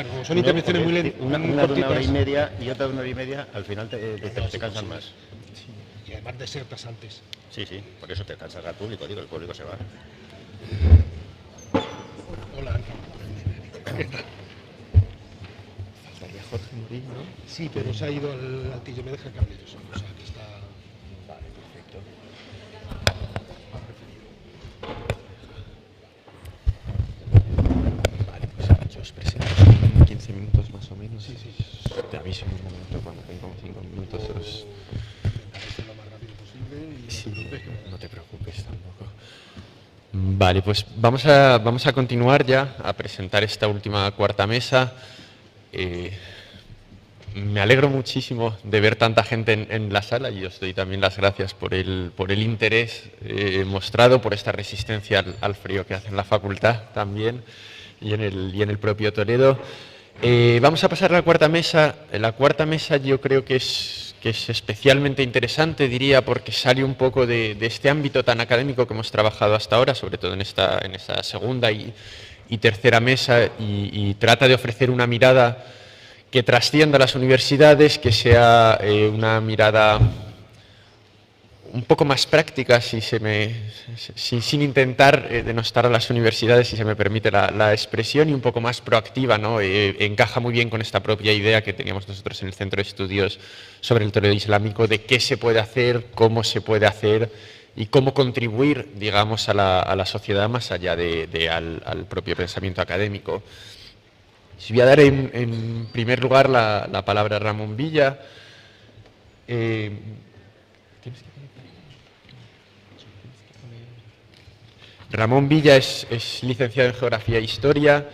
Como son intervenciones muy lentas, una de una hora y media y otra de una hora y media, al final te cansan más. Sí, y además desertas antes. Sí, por eso te cansas al público, digo, el público se va. Hola, Ángel. Faltaría Jorge Murillo, ¿no? Sí, pero se ha ido al altillo, me deja que hable yo solo, o sea, que está... Vale, perfecto. Vale, pues yo os presento en 15 minutos más o menos. Sí. Te aviso en un momento cuando tengo 5 minutos. Intentaré ser lo más rápido posible y Sí, no te preocupes que me... no te preocupes tampoco. Vale, pues vamos a continuar ya a presentar esta última cuarta mesa. Me alegro muchísimo de ver tanta gente en la sala y os doy también las gracias por el interés mostrado, por esta resistencia al frío que hace en la facultad también y en el propio Toledo. Vamos a pasar a la cuarta mesa. La cuarta mesa yo creo que es especialmente interesante, diría, porque sale un poco de este ámbito tan académico que hemos trabajado hasta ahora, sobre todo en esta segunda y tercera mesa, y trata de ofrecer una mirada que trascienda las universidades, que sea una mirada un poco más práctica, sin intentar denostar a las universidades, si se me permite la expresión, y un poco más proactiva, ¿no? Encaja muy bien con esta propia idea que teníamos nosotros en el Centro de Estudios sobre el Toledo Islámico, de qué se puede hacer, cómo se puede hacer y cómo contribuir, digamos, a la sociedad más allá al propio pensamiento académico. Si voy a dar en primer lugar la palabra a Ramón Villa. Ramón Villa es licenciado en Geografía e Historia,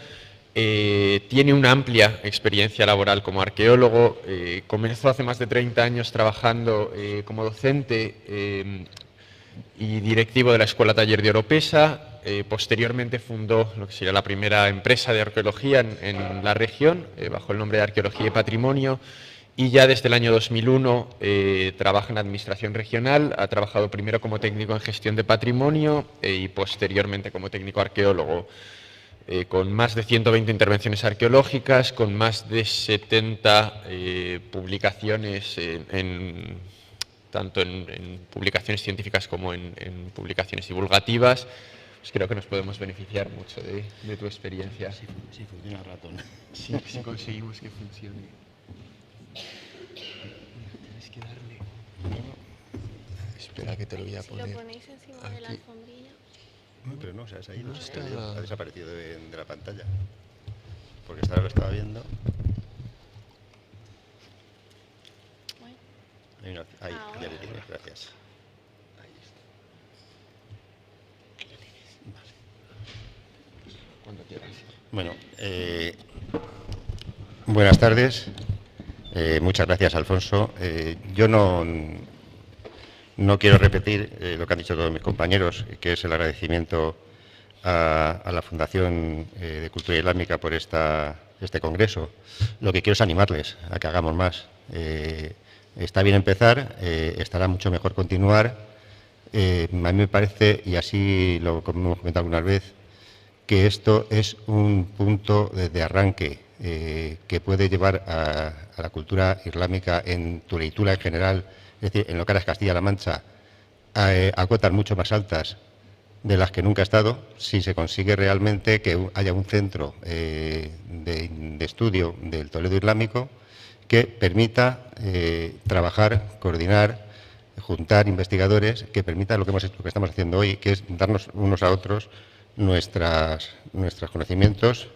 tiene una amplia experiencia laboral como arqueólogo, comenzó hace más de 30 años trabajando como docente y directivo de la Escuela Taller de Oropesa. Posteriormente fundó lo que sería la primera empresa de arqueología en la región, bajo el nombre de Arqueología y Patrimonio, y ya desde el año 2001 trabaja en Administración Regional. Ha trabajado primero como técnico en Gestión de Patrimonio y posteriormente como técnico arqueólogo, con más de 120 intervenciones arqueológicas, con más de 70 publicaciones tanto en publicaciones científicas como en publicaciones divulgativas. Pues creo que nos podemos beneficiar mucho de tu experiencia. Sí, funciona el ratón. Sí, si conseguimos que funcione. Tienes que darle. Espera que te lo voy a poner. Si lo ponéis encima de la aquí. alfombrilla. Pero no, o sea, se ha ido, No está... ha desaparecido de la pantalla. Porque esta lo estaba viendo. Bueno. Ahí, ya lo tienes, gracias. Ahí está. Vale. Cuando quieras. Bueno, buenas tardes. Muchas gracias, Alfonso. Yo no quiero repetir lo que han dicho todos mis compañeros, que es el agradecimiento a la Fundación de Cultura Islámica por este congreso. Lo que quiero es animarles a que hagamos más. Está bien empezar, estará mucho mejor continuar. A mí me parece, y así lo hemos comentado alguna vez, que esto es un punto de arranque que puede llevar a la cultura islámica en Tula y Tula en general, es decir, en lo que ahora es Castilla-La Mancha, a cotas mucho más altas de las que nunca ha estado, si se consigue realmente que haya un centro de estudio del Toledo Islámico que permita trabajar, coordinar, juntar investigadores, que permita lo que estamos haciendo hoy, que es darnos unos a otros nuestros conocimientos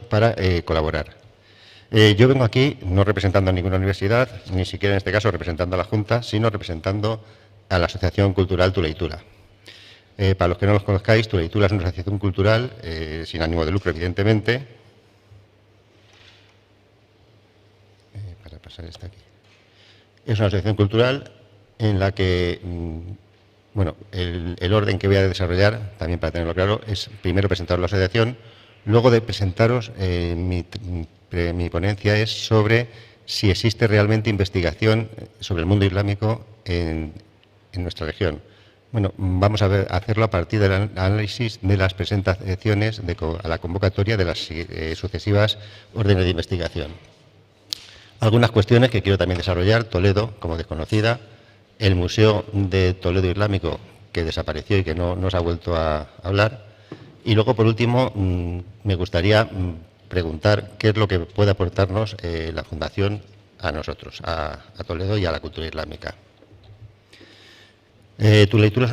para colaborar. Yo vengo aquí no representando a ninguna universidad, ni siquiera en este caso representando a la Junta, sino representando a la Asociación Cultural Tula y Tula. Para los que no los conozcáis, Tula y Tula es una asociación cultural sin ánimo de lucro, evidentemente. Para pasar esta aquí. Es una asociación cultural en la que, bueno, el orden que voy a desarrollar, también para tenerlo claro, es primero presentaros la asociación, luego de presentaros mi ponencia es sobre si existe realmente investigación sobre el mundo islámico en nuestra región. Bueno, vamos a hacerlo a partir del análisis de las presentaciones a la convocatoria de las sucesivas órdenes de investigación. Algunas cuestiones que quiero también desarrollar: Toledo, como desconocida, el Museo de Toledo Islámico, que desapareció y que no se ha vuelto a hablar. Y luego, por último, me gustaría preguntar qué es lo que puede aportarnos la Fundación a nosotros, a Toledo y a la cultura islámica. Tu Lectura es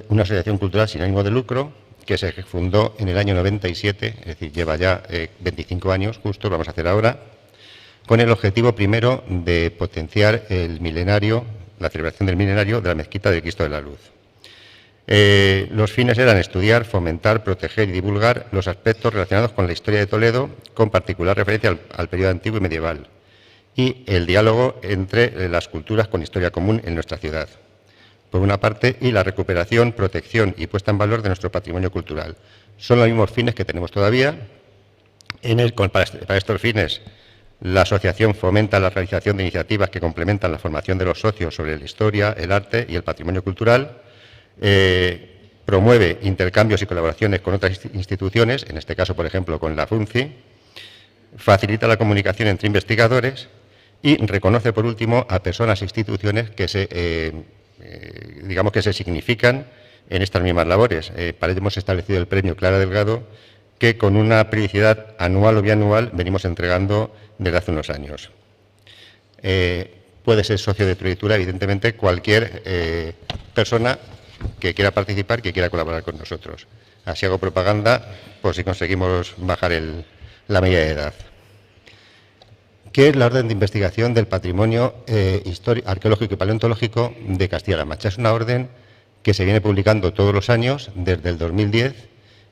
una asociación cultural sin ánimo de lucro que se fundó en el año 97, es decir, lleva ya 25 años, justo, lo vamos a hacer ahora, con el objetivo primero de potenciar el milenario, la celebración del milenario de la Mezquita del Cristo de la Luz. Los fines eran estudiar, fomentar, proteger y divulgar los aspectos relacionados con la historia de Toledo, con particular referencia al periodo antiguo y medieval, y el diálogo entre las culturas con historia común en nuestra ciudad, por una parte, y la recuperación, protección y puesta en valor de nuestro patrimonio cultural. Son los mismos fines que tenemos todavía. Para estos fines, la asociación fomenta la realización de iniciativas que complementan la formación de los socios sobre la historia, el arte y el patrimonio cultural. Promueve intercambios y colaboraciones con otras instituciones, en este caso, por ejemplo, con la FUNCI. Facilita la comunicación entre investigadores y reconoce, por último, a personas e instituciones que se significan en estas mismas labores. Para ello hemos establecido el premio Clara Delgado, que con una periodicidad anual o bianual venimos entregando desde hace unos años. Puede ser socio de Tu Lectura, evidentemente, cualquier persona que quiera participar, que quiera colaborar con nosotros. Así hago propaganda por si conseguimos bajar la media de edad. ¿Qué es la Orden de Investigación del Patrimonio Arqueológico y Paleontológico de Castilla-La Mancha? Es una orden que se viene publicando todos los años desde el 2010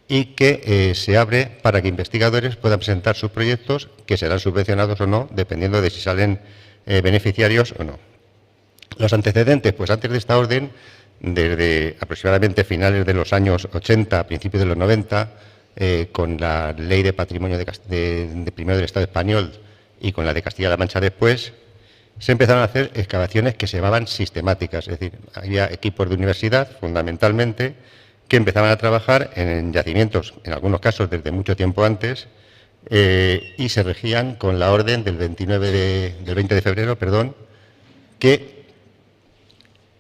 y que se abre para que investigadores puedan presentar sus proyectos, que serán subvencionados o no, dependiendo de si salen beneficiarios o no. Los antecedentes: pues antes de esta orden, desde aproximadamente finales de los años 80, principios de los 90, con la Ley de Patrimonio de primero del Estado español y con la de Castilla-La Mancha después, se empezaron a hacer excavaciones que se llamaban sistemáticas. Es decir, había equipos de universidad, fundamentalmente, que empezaban a trabajar en yacimientos, en algunos casos desde mucho tiempo antes, y se regían con la orden del 20 de febrero, que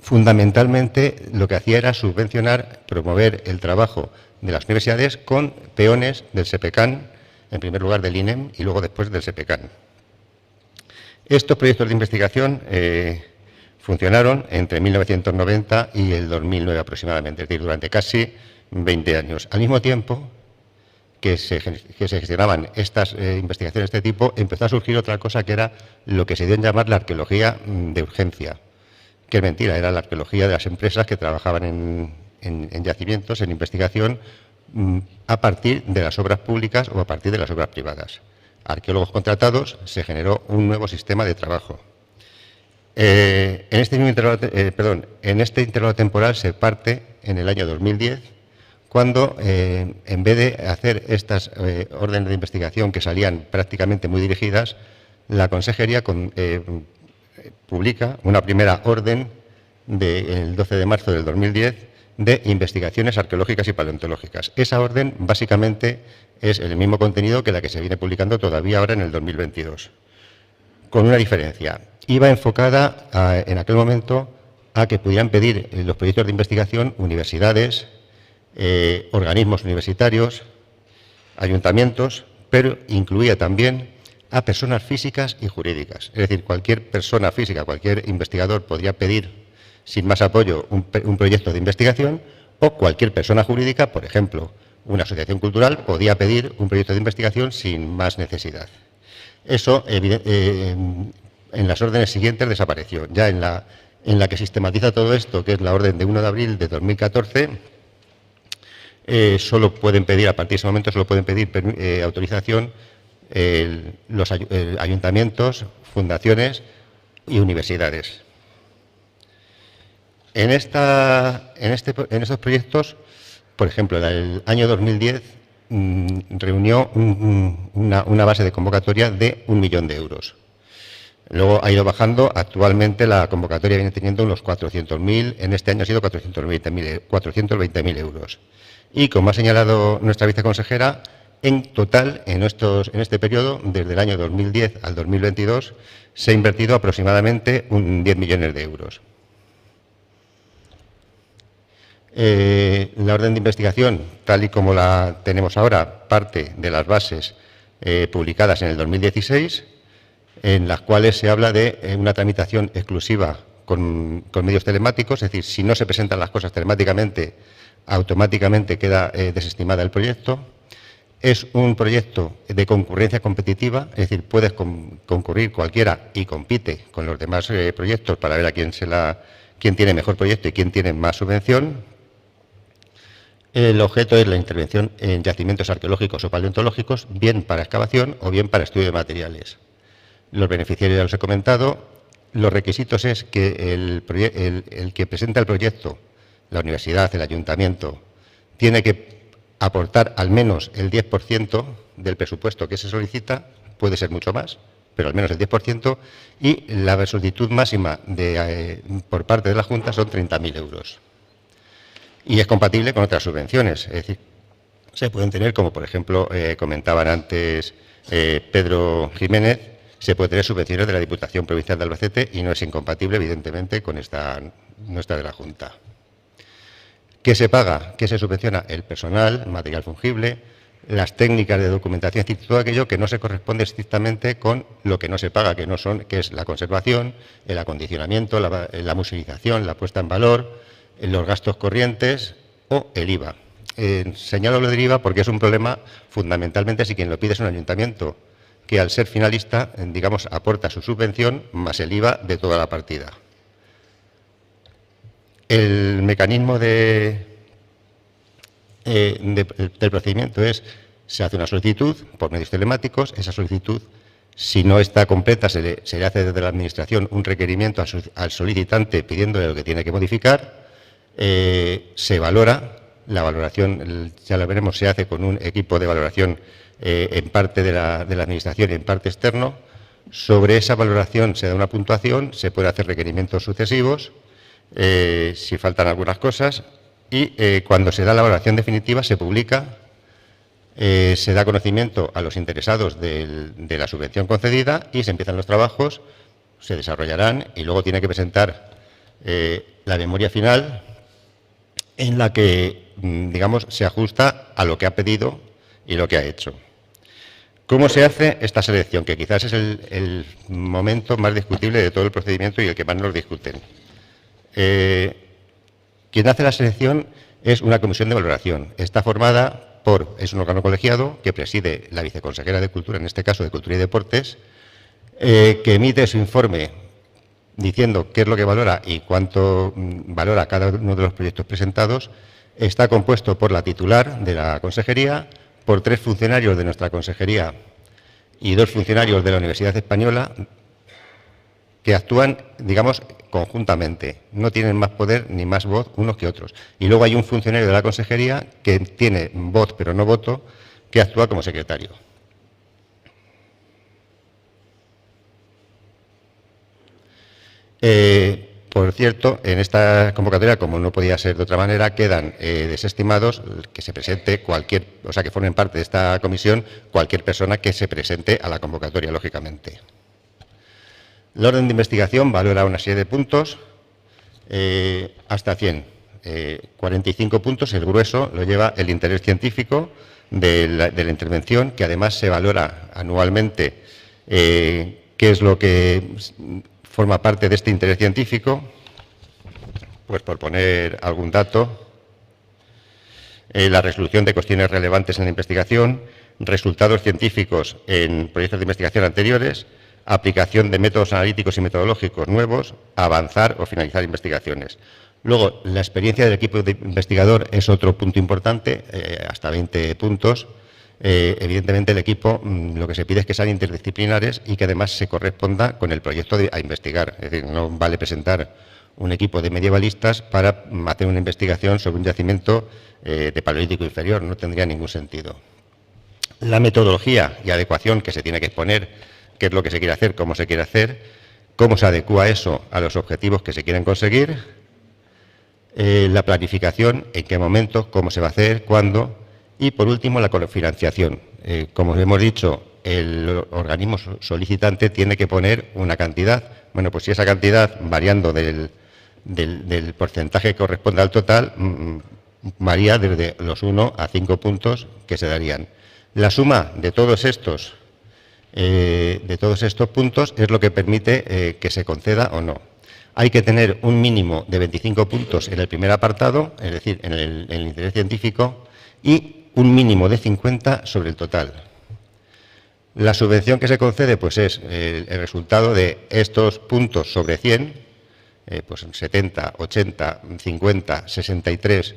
fundamentalmente lo que hacía era subvencionar, promover el trabajo de las universidades con peones del SEPECAN, en primer lugar del INEM y luego después del SEPECAN. Estos proyectos de investigación funcionaron entre 1990 y el 2009 aproximadamente, es decir, durante casi 20 años. Al mismo tiempo que se gestionaban estas investigaciones de este tipo, empezó a surgir otra cosa, que era lo que se dio en llamar la arqueología de urgencia, que es mentira, era la arqueología de las empresas que trabajaban en yacimientos, en investigación, a partir de las obras públicas o a partir de las obras privadas. Arqueólogos contratados, se generó un nuevo sistema de trabajo. En este intervalo temporal se parte en el año 2010, cuando en vez de hacer estas órdenes de investigación que salían prácticamente muy dirigidas, la Consejería publica una primera orden del 12 de marzo del 2010 de investigaciones arqueológicas y paleontológicas. Esa orden básicamente es el mismo contenido que la que se viene publicando todavía ahora en el 2022, con una diferencia. Iba enfocada en aquel momento a que pudieran pedir los proyectos de investigación universidades, organismos universitarios, ayuntamientos, pero incluía también a personas físicas y jurídicas. Es decir, cualquier persona física, cualquier investigador podría pedir sin más apoyo un proyecto de investigación, o cualquier persona jurídica, por ejemplo, una asociación cultural, podía pedir un proyecto de investigación sin más necesidad. Eso, en las órdenes siguientes, desapareció. Ya en la que sistematiza todo esto, que es la orden de 1 de abril de 2014, solo pueden pedir, a partir de ese momento, solo pueden pedir autorización los ayuntamientos, fundaciones y universidades. En estos proyectos, por ejemplo, el año 2010 reunió una base de convocatoria de 1 millón de euros. Luego ha ido bajando. Actualmente la convocatoria viene teniendo unos 400.000, en este año ha sido 420.000 euros. Y como ha señalado nuestra viceconsejera, en total, en este periodo, desde el año 2010 al 2022, se ha invertido aproximadamente 10 millones de euros. La orden de investigación, tal y como la tenemos ahora, parte de las bases publicadas en el 2016, en las cuales se habla de una tramitación exclusiva con medios telemáticos, es decir, si no se presentan las cosas telemáticamente, automáticamente queda desestimada el proyecto. Es un proyecto de concurrencia competitiva, es decir, puedes concurrir cualquiera y compite con los demás proyectos para ver a quién tiene mejor proyecto y quién tiene más subvención. El objeto es la intervención en yacimientos arqueológicos o paleontológicos, bien para excavación o bien para estudio de materiales. Los beneficiarios ya los he comentado. Los requisitos es que el que presenta el proyecto, la universidad, el ayuntamiento, tiene que aportar al menos el 10% del presupuesto que se solicita, puede ser mucho más, pero al menos el 10%, y la solicitud máxima por parte de la Junta son 30.000 euros. Y es compatible con otras subvenciones, es decir, se pueden tener, como por ejemplo comentaban antes Pedro Jiménez, se puede tener subvenciones de la Diputación Provincial de Albacete y no es incompatible, evidentemente, con nuestra de la Junta. ¿Qué se paga? ¿Qué se subvenciona? El personal, material fungible, las técnicas de documentación, es decir, todo aquello que no se corresponde estrictamente con lo que no se paga, que es la conservación, el acondicionamiento, la museización, la puesta en valor, los gastos corrientes o el IVA. Señalo lo del IVA porque es un problema fundamentalmente si quien lo pide es un ayuntamiento, que al ser finalista, digamos, aporta su subvención más el IVA de toda la partida. El mecanismo del procedimiento es, se hace una solicitud por medios telemáticos, esa solicitud, si no está completa, se le hace desde la Administración un requerimiento al solicitante pidiéndole lo que tiene que modificar, se valora, la valoración, ya lo veremos, se hace con un equipo de valoración en parte de la Administración y en parte externo. Sobre esa valoración se da una puntuación, se puede hacer requerimientos sucesivos, si faltan algunas cosas, y cuando se da la valoración definitiva se publica, se da conocimiento a los interesados de la subvención concedida y se empiezan los trabajos, se desarrollarán y luego tiene que presentar la memoria final en la que, digamos, se ajusta a lo que ha pedido y lo que ha hecho. ¿Cómo se hace esta selección? Que quizás es el momento más discutible de todo el procedimiento y el que más nos discuten. Quien hace la selección es una comisión de valoración. Está formada es un órgano colegiado que preside la viceconsejera de Cultura, en este caso de Cultura y Deportes, que emite su informe diciendo qué es lo que valora y cuánto valora cada uno de los proyectos presentados. Está compuesto por la titular de la consejería, por 3 funcionarios de nuestra consejería y 2 funcionarios de la Universidad Española que actúan, digamos, conjuntamente. No tienen más poder ni más voz unos que otros. Y luego hay un funcionario de la consejería que tiene voz pero no voto, que actúa como secretario. Por cierto, en esta convocatoria, como no podía ser de otra manera, quedan desestimados que se presente que formen parte de esta comisión cualquier persona que se presente a la convocatoria, lógicamente. La orden de investigación valora una serie de puntos, hasta 100. 45 puntos, el grueso lo lleva el interés científico de la intervención, que además se valora anualmente qué es lo que forma parte de este interés científico. Pues por poner algún dato, la resolución de cuestiones relevantes en la investigación, resultados científicos en proyectos de investigación anteriores, aplicación de métodos analíticos y metodológicos nuevos, avanzar o finalizar investigaciones. Luego, la experiencia del equipo de investigador es otro punto importante, hasta 20 puntos. Evidentemente, el equipo lo que se pide es que sean interdisciplinares y que además se corresponda con el proyecto a investigar. Es decir, no vale presentar un equipo de medievalistas para hacer una investigación sobre un yacimiento de Paleolítico inferior, no tendría ningún sentido. La metodología y adecuación que se tiene que exponer qué es lo que se quiere hacer, cómo se quiere hacer, cómo se adecúa eso a los objetivos que se quieren conseguir, la planificación, en qué momento, cómo se va a hacer, cuándo, y por último la cofinanciación. Como hemos dicho, el organismo solicitante tiene que poner una cantidad. Bueno, pues si esa cantidad, variando del porcentaje que corresponde al total, varía desde los 1 a 5 puntos que se darían. La suma de todos estos puntos es lo que permite que se conceda o no. Hay que tener un mínimo de 25 puntos en el primer apartado, es decir, en el interés científico, y un mínimo de 50 sobre el total. La subvención que se concede pues es el resultado de estos puntos sobre 100, pues 70, 80, 50, 63,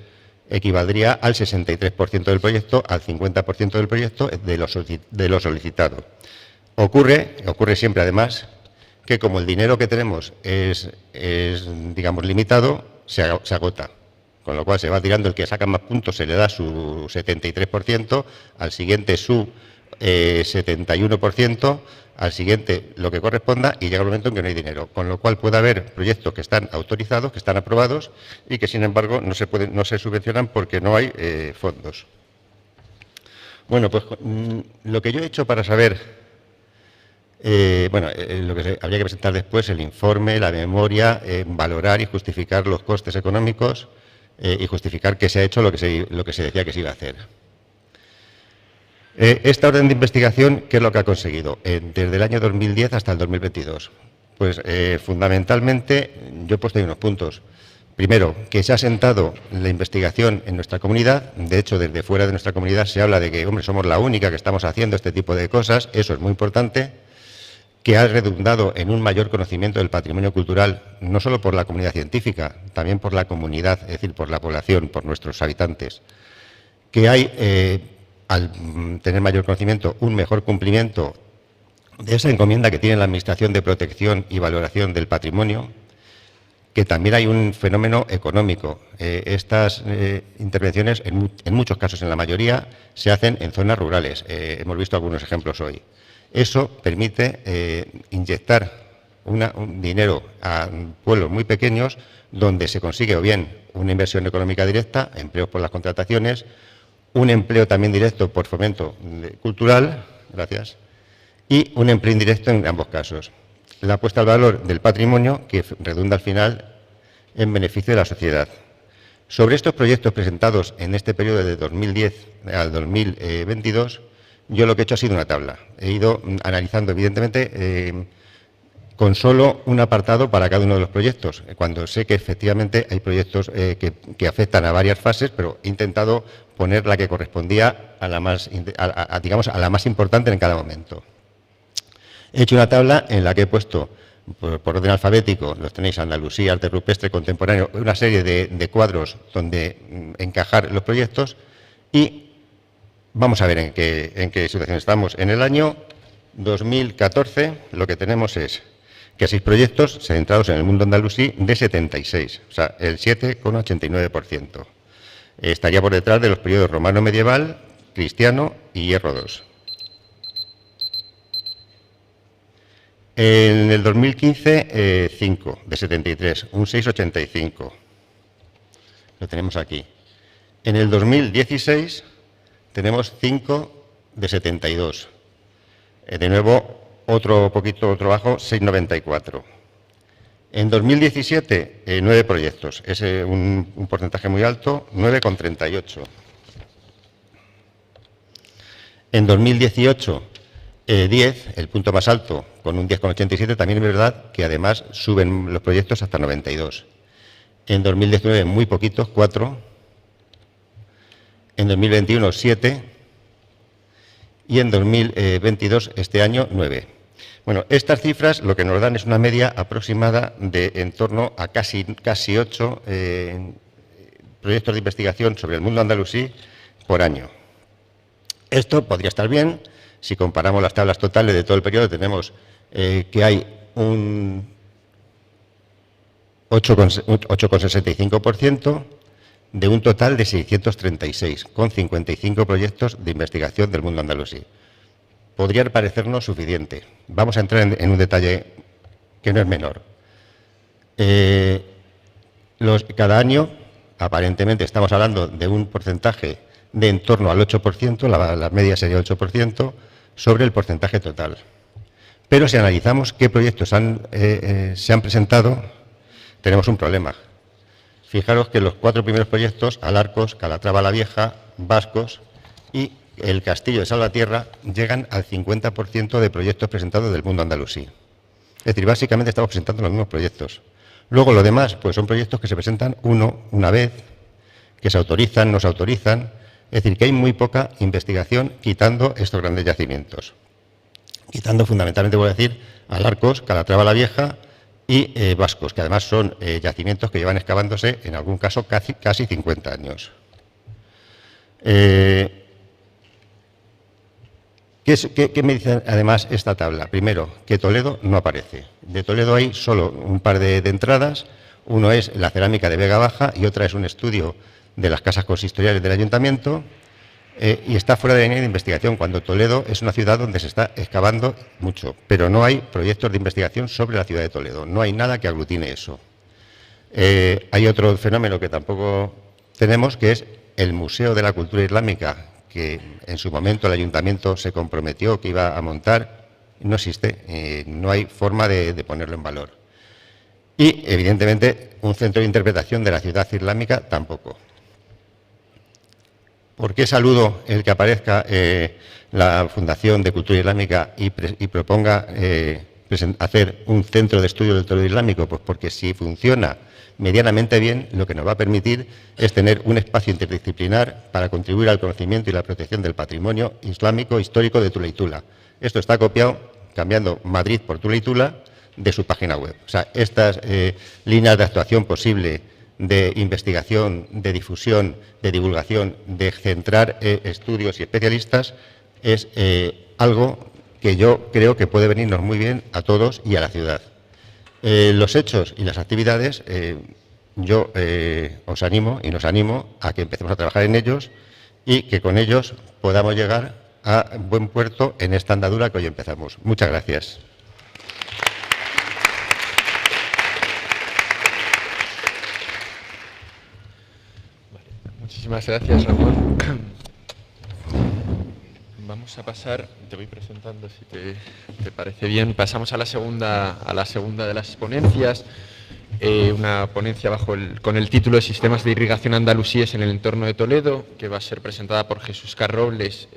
equivaldría al 63% del proyecto, al 50% del proyecto de lo solicitado. Ocurre siempre, además, que como el dinero que tenemos es digamos, limitado, se agota. Con lo cual se va tirando, el que saca más puntos se le da su 73%, al siguiente su 71%, al siguiente lo que corresponda, y llega el momento en que no hay dinero. Con lo cual puede haber proyectos que están autorizados, que están aprobados y que sin embargo no se subvencionan porque no hay fondos. Bueno, pues lo que yo he hecho para saber, lo que habría que presentar después, el informe, la memoria, valorar y justificar los costes económicos y justificar que se ha hecho lo que se decía que se iba a hacer. Esta orden de investigación, ¿qué es lo que ha conseguido? Desde el año 2010 hasta el 2022. Pues fundamentalmente yo he puesto ahí unos puntos. Primero, que se ha asentado la investigación en nuestra comunidad. De hecho, desde fuera de nuestra comunidad se habla de que, hombre, somos la única que estamos haciendo este tipo de cosas. Eso es muy importante. Que ha redundado en un mayor conocimiento del patrimonio cultural, no solo por la comunidad científica, también por la comunidad, es decir, por la población, por nuestros habitantes. Que hay, al tener mayor conocimiento, un mejor cumplimiento de esa encomienda que tiene la Administración de Protección y Valoración del Patrimonio, que también hay un fenómeno económico. Estas intervenciones, en muchos casos, en la mayoría, se hacen en zonas rurales. Hemos visto algunos ejemplos hoy. Eso permite inyectar un dinero a pueblos muy pequeños donde se consigue o bien una inversión económica directa, empleos por las contrataciones, un empleo también directo por fomento cultural, gracias, y un empleo indirecto en ambos casos. La puesta al valor del patrimonio que redunda al final en beneficio de la sociedad. Sobre estos proyectos presentados en este periodo de 2010 al 2022, yo lo que he hecho ha sido una tabla. He ido analizando, evidentemente, con solo un apartado para cada uno de los proyectos, cuando sé que efectivamente hay proyectos que afectan a varias fases, pero he intentado poner la que correspondía a la más, digamos, a la más importante en cada momento. He hecho una tabla en la que he puesto, por orden alfabético, los tenéis: Andalucía, arte rupestre, contemporáneo, una serie de cuadros donde encajar los proyectos, y vamos a ver en qué situación estamos. En el año 2014 lo que tenemos es que 6 proyectos centrados en el mundo andalusí de 76, o sea, el 7,89%. Estaría por detrás de los periodos romano medieval, cristiano y hierro II. En el 2015, 5 de 73, un 6,85. Lo tenemos aquí. En el 2016 tenemos 5 de 72. De nuevo, otro bajo, 6,94. En 2017, 9 proyectos. Es un porcentaje muy alto, 9,38. En 2018, 10, el punto más alto, con un 10,87. También es verdad que además suben los proyectos hasta 92. En 2019, muy poquitos, 4. En 2021, 7. Y en 2022, este año, 9. Bueno, estas cifras lo que nos dan es una media aproximada de en torno a casi 8 proyectos de investigación sobre el mundo andalusí por año. Esto podría estar bien. Si comparamos las tablas totales de todo el periodo, tenemos que hay un 8,65% de un total de 636, con 55 proyectos de investigación del mundo andalusí. podría parecernos suficiente. Vamos a entrar en un detalle que no es menor. Cada año, aparentemente, estamos hablando de un porcentaje de en torno al 8%, la media sería el 8%, sobre el porcentaje total. Pero si analizamos qué proyectos se han presentado, tenemos un problema. Fijaros que los 4 primeros proyectos, Alarcos, Calatrava la Vieja, Vascos y el Castillo de Salvatierra, llegan al 50% de proyectos presentados del mundo andalusí. Es decir, básicamente estamos presentando los mismos proyectos. Luego, lo demás, pues son proyectos que se presentan una vez, que se autorizan, no se autorizan. Es decir, que hay muy poca investigación quitando estos grandes yacimientos. Quitando fundamentalmente, voy a decir, Alarcos, Calatrava la Vieja y Vascos, que además son yacimientos que llevan excavándose, en algún caso, casi 50 años. ¿Qué me dice además esta tabla? Primero, que Toledo no aparece. De Toledo hay solo un par de entradas. Uno es la cerámica de Vega Baja y otra es un estudio de las casas consistoriales del ayuntamiento. Y está fuera de línea de investigación, cuando Toledo es una ciudad donde se está excavando mucho, pero no hay proyectos de investigación sobre la ciudad de Toledo, no hay nada que aglutine eso. Hay otro fenómeno que tampoco tenemos, que es el Museo de la Cultura Islámica, que en su momento el ayuntamiento se comprometió que iba a montar, no existe, no hay forma de ponerlo en valor. Y, evidentemente, un centro de interpretación de la ciudad islámica tampoco. ¿Por qué saludo el que aparezca la Fundación de Cultura Islámica y proponga hacer un centro de estudio del Toledo islámico? Pues porque si funciona medianamente bien, lo que nos va a permitir es tener un espacio interdisciplinar para contribuir al conocimiento y la protección del patrimonio islámico histórico de Tula y Tula. Esto está copiado, cambiando Madrid por Tula y Tula, de su página web. O sea, estas líneas de actuación posible de investigación, de difusión, de divulgación, de centrar estudios y especialistas, es algo que yo creo que puede venirnos muy bien a todos y a la ciudad. Los hechos y las actividades, yo os animo y nos animo a que empecemos a trabajar en ellos y que con ellos podamos llegar a buen puerto en esta andadura que hoy empezamos. Muchas gracias. Muchísimas gracias, Ramón. Vamos a pasar, te voy presentando si te parece bien. Pasamos a la segunda de las ponencias, una ponencia con el título de Sistemas de irrigación andalusíes en el entorno de Toledo, que va a ser presentada por Jesús Carrobles,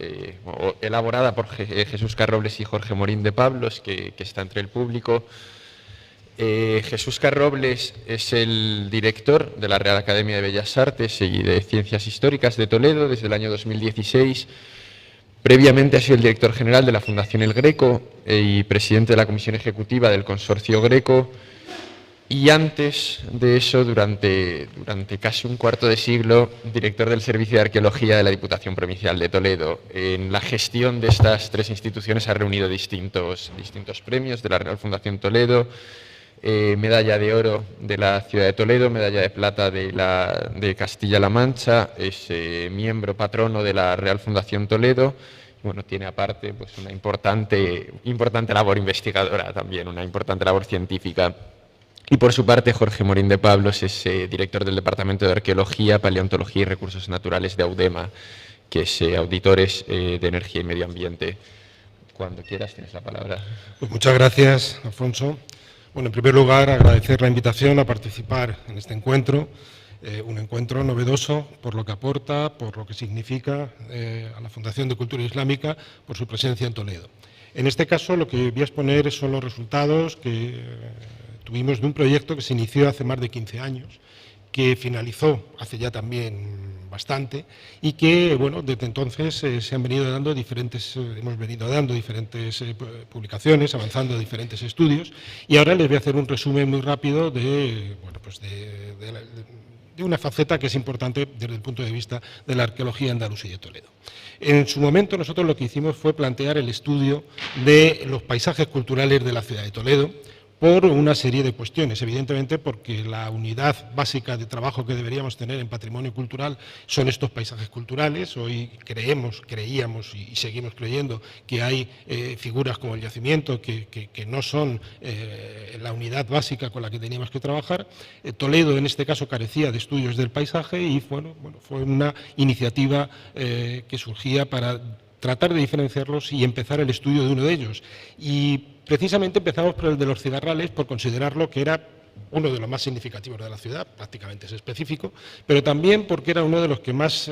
o elaborada por Jesús Carrobles y Jorge Morín de Pablos, que está entre el público. Jesús Carrobles es el director de la Real Academia de Bellas Artes y de Ciencias Históricas de Toledo desde el año 2016. Previamente ha sido el director general de la Fundación El Greco y presidente de la Comisión Ejecutiva del Consorcio Greco. Y antes de eso, durante casi un cuarto de siglo, director del Servicio de Arqueología de la Diputación Provincial de Toledo. En la gestión de estas 3 instituciones ha reunido distintos premios de la Real Fundación Toledo, medalla de oro de la ciudad de Toledo, medalla de plata de Castilla-La Mancha, es miembro patrono de la Real Fundación Toledo. Bueno, tiene aparte pues, una importante labor investigadora también, una importante labor científica. Y por su parte, Jorge Morín de Pablos es director del Departamento de Arqueología, Paleontología y Recursos Naturales de AUDEMA, que es Auditores de Energía y Medio Ambiente. Cuando quieras, tienes la palabra. Pues muchas gracias, Alfonso. Bueno, en primer lugar, agradecer la invitación a participar en este encuentro, un encuentro novedoso por lo que aporta, por lo que significa a la Fundación de Cultura Islámica, por su presencia en Toledo. En este caso, lo que voy a exponer son los resultados que tuvimos de un proyecto que se inició hace más de 15 años, que finalizó hace ya también bastante y que, bueno, desde entonces se han venido dando hemos venido dando diferentes publicaciones, avanzando diferentes estudios, y ahora les voy a hacer un resumen muy rápido de una faceta que es importante desde el punto de vista de la arqueología andalusí de Toledo. En su momento nosotros lo que hicimos fue plantear el estudio de los paisajes culturales de la ciudad de Toledo, por una serie de cuestiones. Evidentemente, porque la unidad básica de trabajo que deberíamos tener en patrimonio cultural son estos paisajes culturales. Hoy creíamos y seguimos creyendo que hay figuras como el yacimiento que no son la unidad básica con la que teníamos que trabajar. Toledo, en este caso, carecía de estudios del paisaje y fue una iniciativa que surgía para tratar de diferenciarlos y empezar el estudio de uno de ellos. Y precisamente empezamos por el de los cigarrales, por considerarlo que era uno de los más significativos de la ciudad, prácticamente es específico, pero también porque era uno de los que más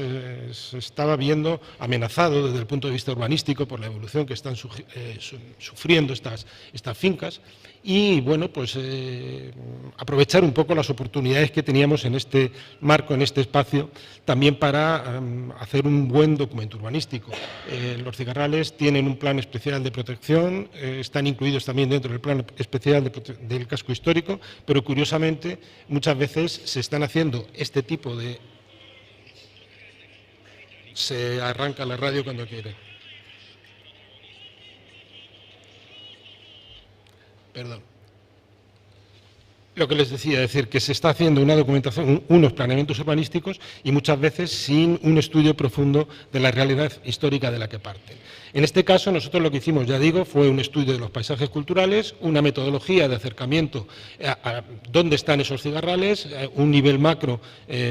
se estaba viendo amenazado desde el punto de vista urbanístico por la evolución que están sufriendo estas fincas y, bueno, pues aprovechar un poco las oportunidades que teníamos en este marco, en este espacio, también para hacer un buen documento urbanístico. Los cigarrales tienen un plan especial de protección, están incluidos también dentro del plan especial del casco histórico, pero curiosamente muchas veces se están haciendo este tipo de... Se arranca la radio cuando quiere. Perdón. Lo que les decía, es decir, que se está haciendo una documentación, unos planeamientos urbanísticos y muchas veces sin un estudio profundo de la realidad histórica de la que parten. En este caso, nosotros lo que hicimos, ya digo, fue un estudio de los paisajes culturales, una metodología de acercamiento a dónde están esos cigarrales, un nivel macro,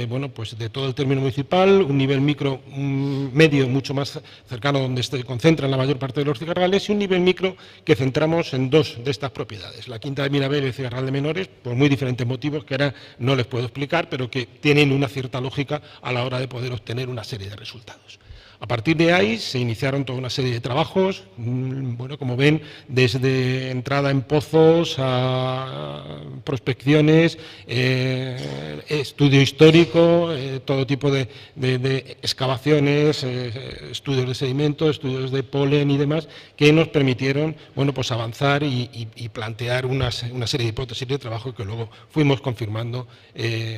bueno, pues de todo el término municipal, un nivel micro medio mucho más cercano donde se concentran la mayor parte de los cigarrales y un nivel micro que centramos en dos de estas propiedades, la Quinta de Mirabel y el Cigarral de Menores, por muy diferentes motivos que ahora no les puedo explicar, pero que tienen una cierta lógica a la hora de poder obtener una serie de resultados. A partir de ahí se iniciaron toda una serie de trabajos, bueno, como ven, desde entrada en pozos a prospecciones, estudio histórico, todo tipo de excavaciones, estudios de sedimentos, estudios de polen y demás, que nos permitieron, bueno, pues avanzar y plantear una serie de hipótesis de trabajo que luego fuimos confirmando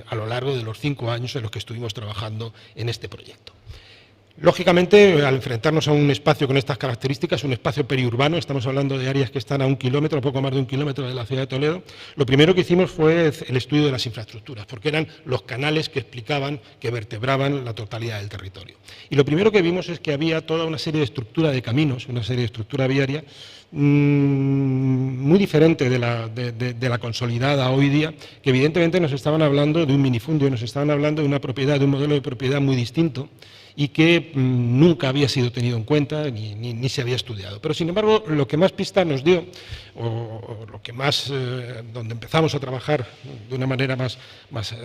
a lo largo de los 5 años en los que estuvimos trabajando en este proyecto. Lógicamente, al enfrentarnos a un espacio con estas características, un espacio periurbano, estamos hablando de áreas que están a 1 kilómetro, poco más de 1 kilómetro de la ciudad de Toledo, lo primero que hicimos fue el estudio de las infraestructuras, porque eran los canales que explicaban, que vertebraban la totalidad del territorio. Y lo primero que vimos es que había toda una serie de estructura de caminos, una serie de estructura viaria, muy diferente de la consolidada hoy día, que evidentemente nos estaban hablando de un minifundio, nos estaban hablando de una propiedad, de un modelo de propiedad muy distinto, y que nunca había sido tenido en cuenta ni se había estudiado. Pero, sin embargo, lo que más pista nos dio, o lo que más, donde empezamos a trabajar de una manera más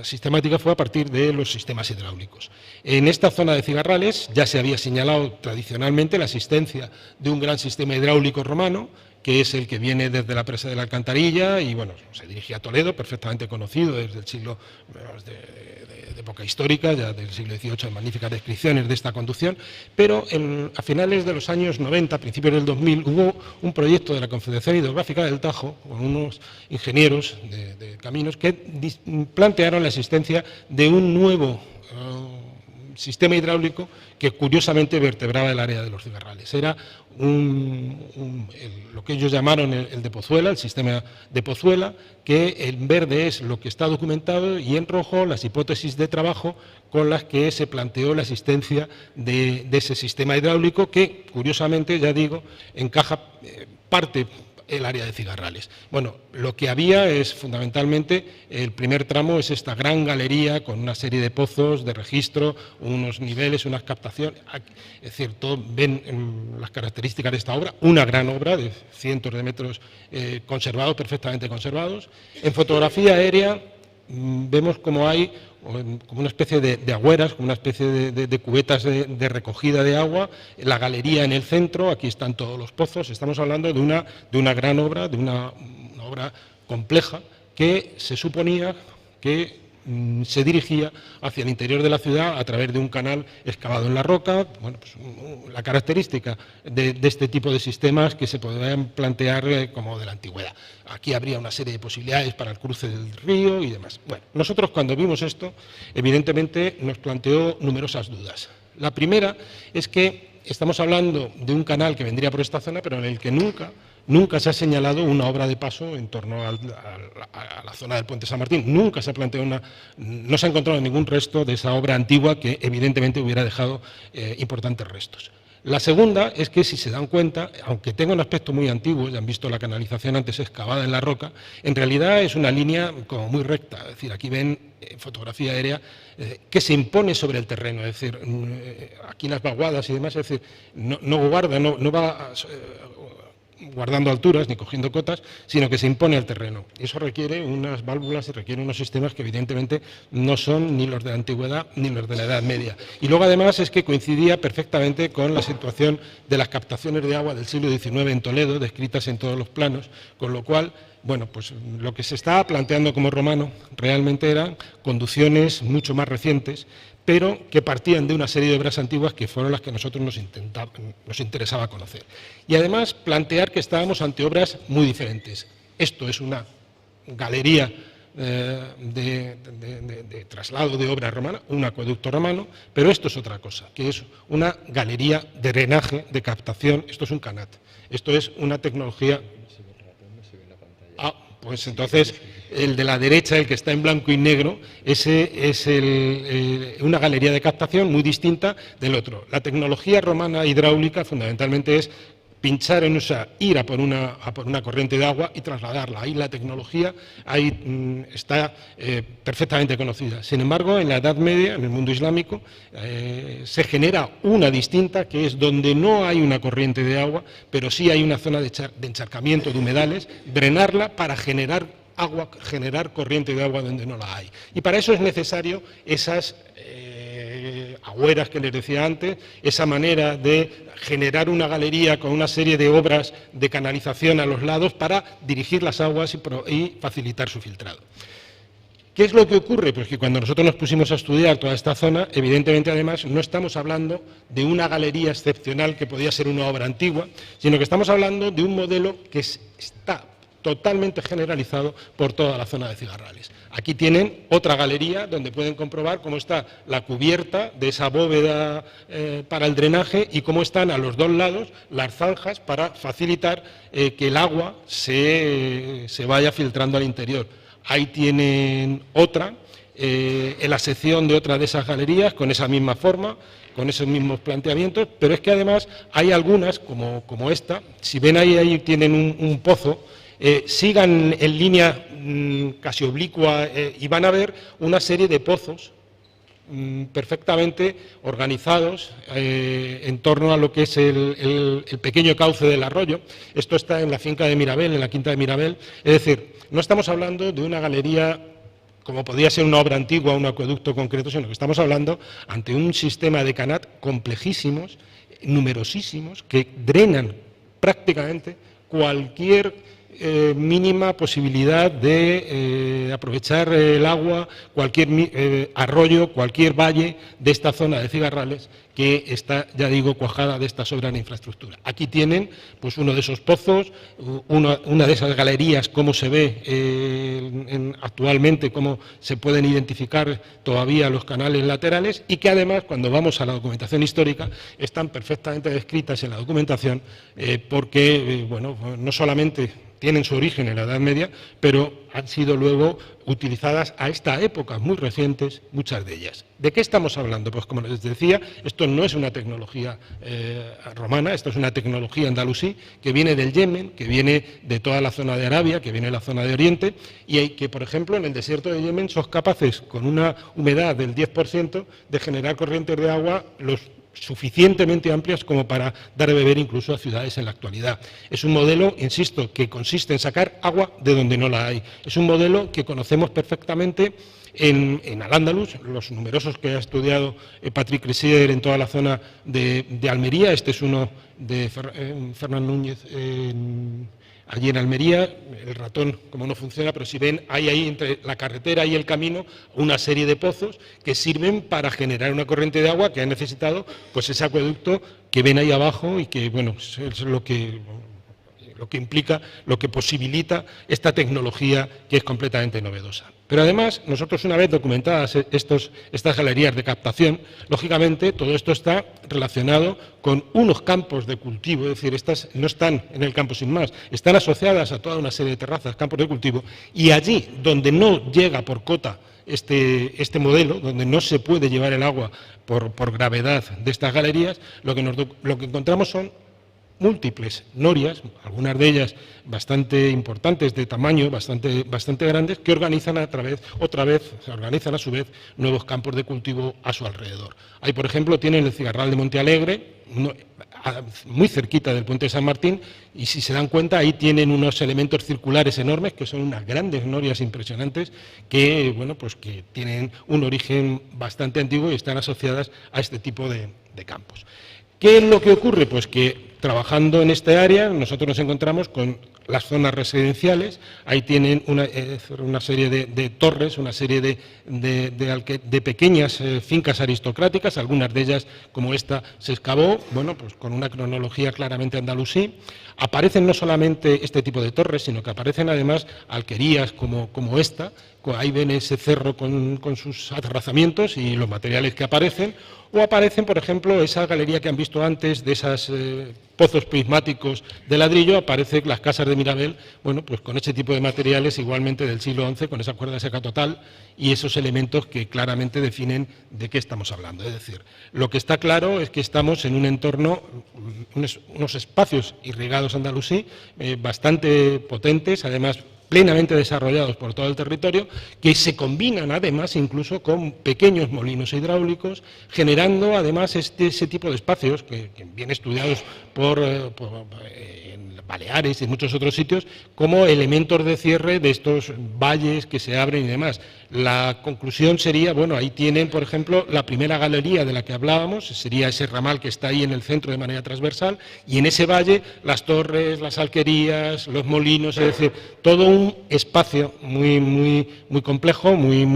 sistemática, fue a partir de los sistemas hidráulicos. En esta zona de cigarrales ya se había señalado tradicionalmente la existencia de un gran sistema hidráulico romano, que es el que viene desde la presa de la Alcantarilla y, bueno, se dirigía a Toledo, perfectamente conocido desde el siglo de época histórica, ya del siglo XVIII, hay magníficas descripciones de esta conducción, pero a finales de los años 90, principios del 2000, hubo un proyecto de la Confederación Hidrográfica del Tajo, con unos ingenieros de caminos, que plantearon la existencia de un nuevo sistema hidráulico que curiosamente vertebraba el área de los cigarrales. Era lo que ellos llamaron el de Pozuela, el sistema de Pozuela, que en verde es lo que está documentado y en rojo las hipótesis de trabajo con las que se planteó la existencia de ese sistema hidráulico que, curiosamente, ya digo, encaja parte el área de cigarrales. Bueno, lo que había es fundamentalmente, el primer tramo es esta gran galería con una serie de pozos de registro, unos niveles, unas captaciones, es decir, ven las características de esta obra, una gran obra de cientos de metros conservados, perfectamente conservados. En fotografía aérea vemos como hay como una especie de agüeras, como una especie de cubetas de recogida de agua, la galería en el centro, aquí están todos los pozos. Estamos hablando de una gran obra, de una obra compleja que se suponía que se dirigía hacia el interior de la ciudad a través de un canal excavado en la roca. Bueno, pues la característica de este tipo de sistemas que se podrían plantear como de la antigüedad. Aquí habría una serie de posibilidades para el cruce del río y demás. Bueno, nosotros cuando vimos esto, evidentemente nos planteó numerosas dudas. La primera es que estamos hablando de un canal que vendría por esta zona, pero en el que nunca nunca se ha señalado una obra de paso en torno a la zona del Puente San Martín. Nunca se ha planteado no se ha encontrado ningún resto de esa obra antigua que evidentemente hubiera dejado importantes restos. La segunda es que, si se dan cuenta, aunque tenga un aspecto muy antiguo, ya han visto la canalización antes excavada en la roca, en realidad es una línea como muy recta. Es decir, aquí ven fotografía aérea que se impone sobre el terreno. Es decir, aquí las vaguadas y demás, es decir, no va guardando alturas ni cogiendo cotas, sino que se impone al terreno. Eso requiere unas válvulas y requiere unos sistemas que evidentemente no son ni los de la antigüedad ni los de la Edad Media. Y luego además es que coincidía perfectamente con la situación de las captaciones de agua del siglo XIX en Toledo, descritas en todos los planos, con lo cual, bueno, pues lo que se estaba planteando como romano realmente eran conducciones mucho más recientes, pero que partían de una serie de obras antiguas que fueron las que a nosotros nos interesaba conocer. Y además plantear que estábamos ante obras muy diferentes. Esto es una galería de traslado de obra romana, un acueducto romano, pero esto es otra cosa, que es una galería de drenaje, de captación. Esto es un canat, esto es una tecnología... Pues entonces el de la derecha, el que está en blanco y negro, ese es una galería de captación muy distinta del otro. La tecnología romana hidráulica fundamentalmente es pinchar ir a por una corriente de agua y trasladarla. Ahí la tecnología está perfectamente conocida. Sin embargo, en la Edad Media, en el mundo islámico, se genera una distinta, que es donde no hay una corriente de agua, pero sí hay una zona de encharcamiento de humedales, drenarla para generar agua, generar corriente de agua donde no la hay. Y para eso es necesario esas agüeras que les decía antes, esa manera de generar una galería con una serie de obras de canalización a los lados para dirigir las aguas y facilitar su filtrado. ¿Qué es lo que ocurre? Pues que cuando nosotros nos pusimos a estudiar toda esta zona, evidentemente además no estamos hablando de una galería excepcional que podía ser una obra antigua, sino que estamos hablando de un modelo que está totalmente generalizado por toda la zona de Cigarrales. Aquí tienen otra galería donde pueden comprobar cómo está la cubierta de esa bóveda para el drenaje y cómo están a los dos lados las zanjas para facilitar que el agua se vaya filtrando al interior. Ahí tienen otra, en la sección de otra de esas galerías, con esa misma forma, con esos mismos planteamientos, pero es que además hay algunas, como esta, si ven ahí tienen un pozo, sigan en línea casi oblicua y van a ver una serie de pozos perfectamente organizados en torno a lo que es el pequeño cauce del arroyo. Esto está en la finca de Mirabel, en la quinta de Mirabel. Es decir, no estamos hablando de una galería como podía ser una obra antigua, un acueducto concreto, sino que estamos hablando ante un sistema de canat complejísimos, numerosísimos, que drenan prácticamente cualquier mínima posibilidad de aprovechar el agua, cualquier arroyo, cualquier valle de esta zona de Cigarrales que está, ya digo, cuajada de esta soberana infraestructura. Aquí tienen pues uno de esos pozos, una de esas galerías, cómo se ve actualmente, cómo se pueden identificar todavía los canales laterales y que además, cuando vamos a la documentación histórica, están perfectamente descritas en la documentación porque, bueno, no solamente tienen su origen en la Edad Media, pero han sido luego utilizadas a esta época, muy recientes, muchas de ellas. ¿De qué estamos hablando? Pues como les decía, esto no es una tecnología romana, esto es una tecnología andalusí que viene del Yemen, que viene de toda la zona de Arabia, que viene de la zona de Oriente, y que, por ejemplo, en el desierto de Yemen son capaces, con una humedad del 10%, de generar corrientes de agua suficientemente amplias como para dar de beber incluso a ciudades en la actualidad. Es un modelo, insisto, que consiste en sacar agua de donde no la hay. Es un modelo que conocemos perfectamente en Al-Ándalus, los numerosos que ha estudiado Patrick Cressier en toda la zona de Almería. Este es uno de Fernán Núñez allí en Almería. El ratón, como no funciona, pero si ven, hay ahí entre la carretera y el camino una serie de pozos que sirven para generar una corriente de agua que ha necesitado pues ese acueducto que ven ahí abajo y que, bueno, es lo que implica, lo que posibilita esta tecnología que es completamente novedosa. Pero además, nosotros una vez documentadas estas galerías de captación, lógicamente todo esto está relacionado con unos campos de cultivo, es decir, estas no están en el campo sin más, están asociadas a toda una serie de terrazas, campos de cultivo, y allí donde no llega por cota este modelo, donde no se puede llevar el agua por gravedad de estas galerías, lo que encontramos son múltiples norias, algunas de ellas bastante importantes de tamaño, bastante grandes, que organizan se organizan a su vez nuevos campos de cultivo a su alrededor. Ahí, por ejemplo, tienen el cigarral de Monte Alegre, muy cerquita del puente de San Martín, y si se dan cuenta, ahí tienen unos elementos circulares enormes, que son unas grandes norias impresionantes, que, bueno, pues que tienen un origen bastante antiguo y están asociadas a este tipo de campos. ¿Qué es lo que ocurre? Pues que trabajando en este área nosotros nos encontramos con las zonas residenciales, ahí tienen una serie de torres, una serie de pequeñas fincas aristocráticas, algunas de ellas, como esta, se excavó, bueno, pues con una cronología claramente andalusí. Aparecen no solamente este tipo de torres, sino que aparecen además alquerías como esta, ahí ven ese cerro con sus aterrazamientos y los materiales que aparecen, o aparecen, por ejemplo, esa galería que han visto antes de esos pozos prismáticos de ladrillo, aparecen las casas de Mirabel, bueno, pues con ese tipo de materiales igualmente del siglo XI, con esa cuerda seca total y esos elementos que claramente definen de qué estamos hablando. Es decir, lo que está claro es que estamos en un entorno, unos espacios irrigados andalusí, bastante potentes, además plenamente desarrollados por todo el territorio, que se combinan además incluso con pequeños molinos hidráulicos, generando además ese tipo de espacios que bien estudiados en Baleares y en muchos otros sitios, como elementos de cierre de estos valles que se abren y demás. La conclusión sería, bueno, ahí tienen, por ejemplo, la primera galería de la que hablábamos, sería ese ramal que está ahí en el centro de manera transversal, y en ese valle las torres, las alquerías, los molinos, es decir, todo un espacio muy complejo, muy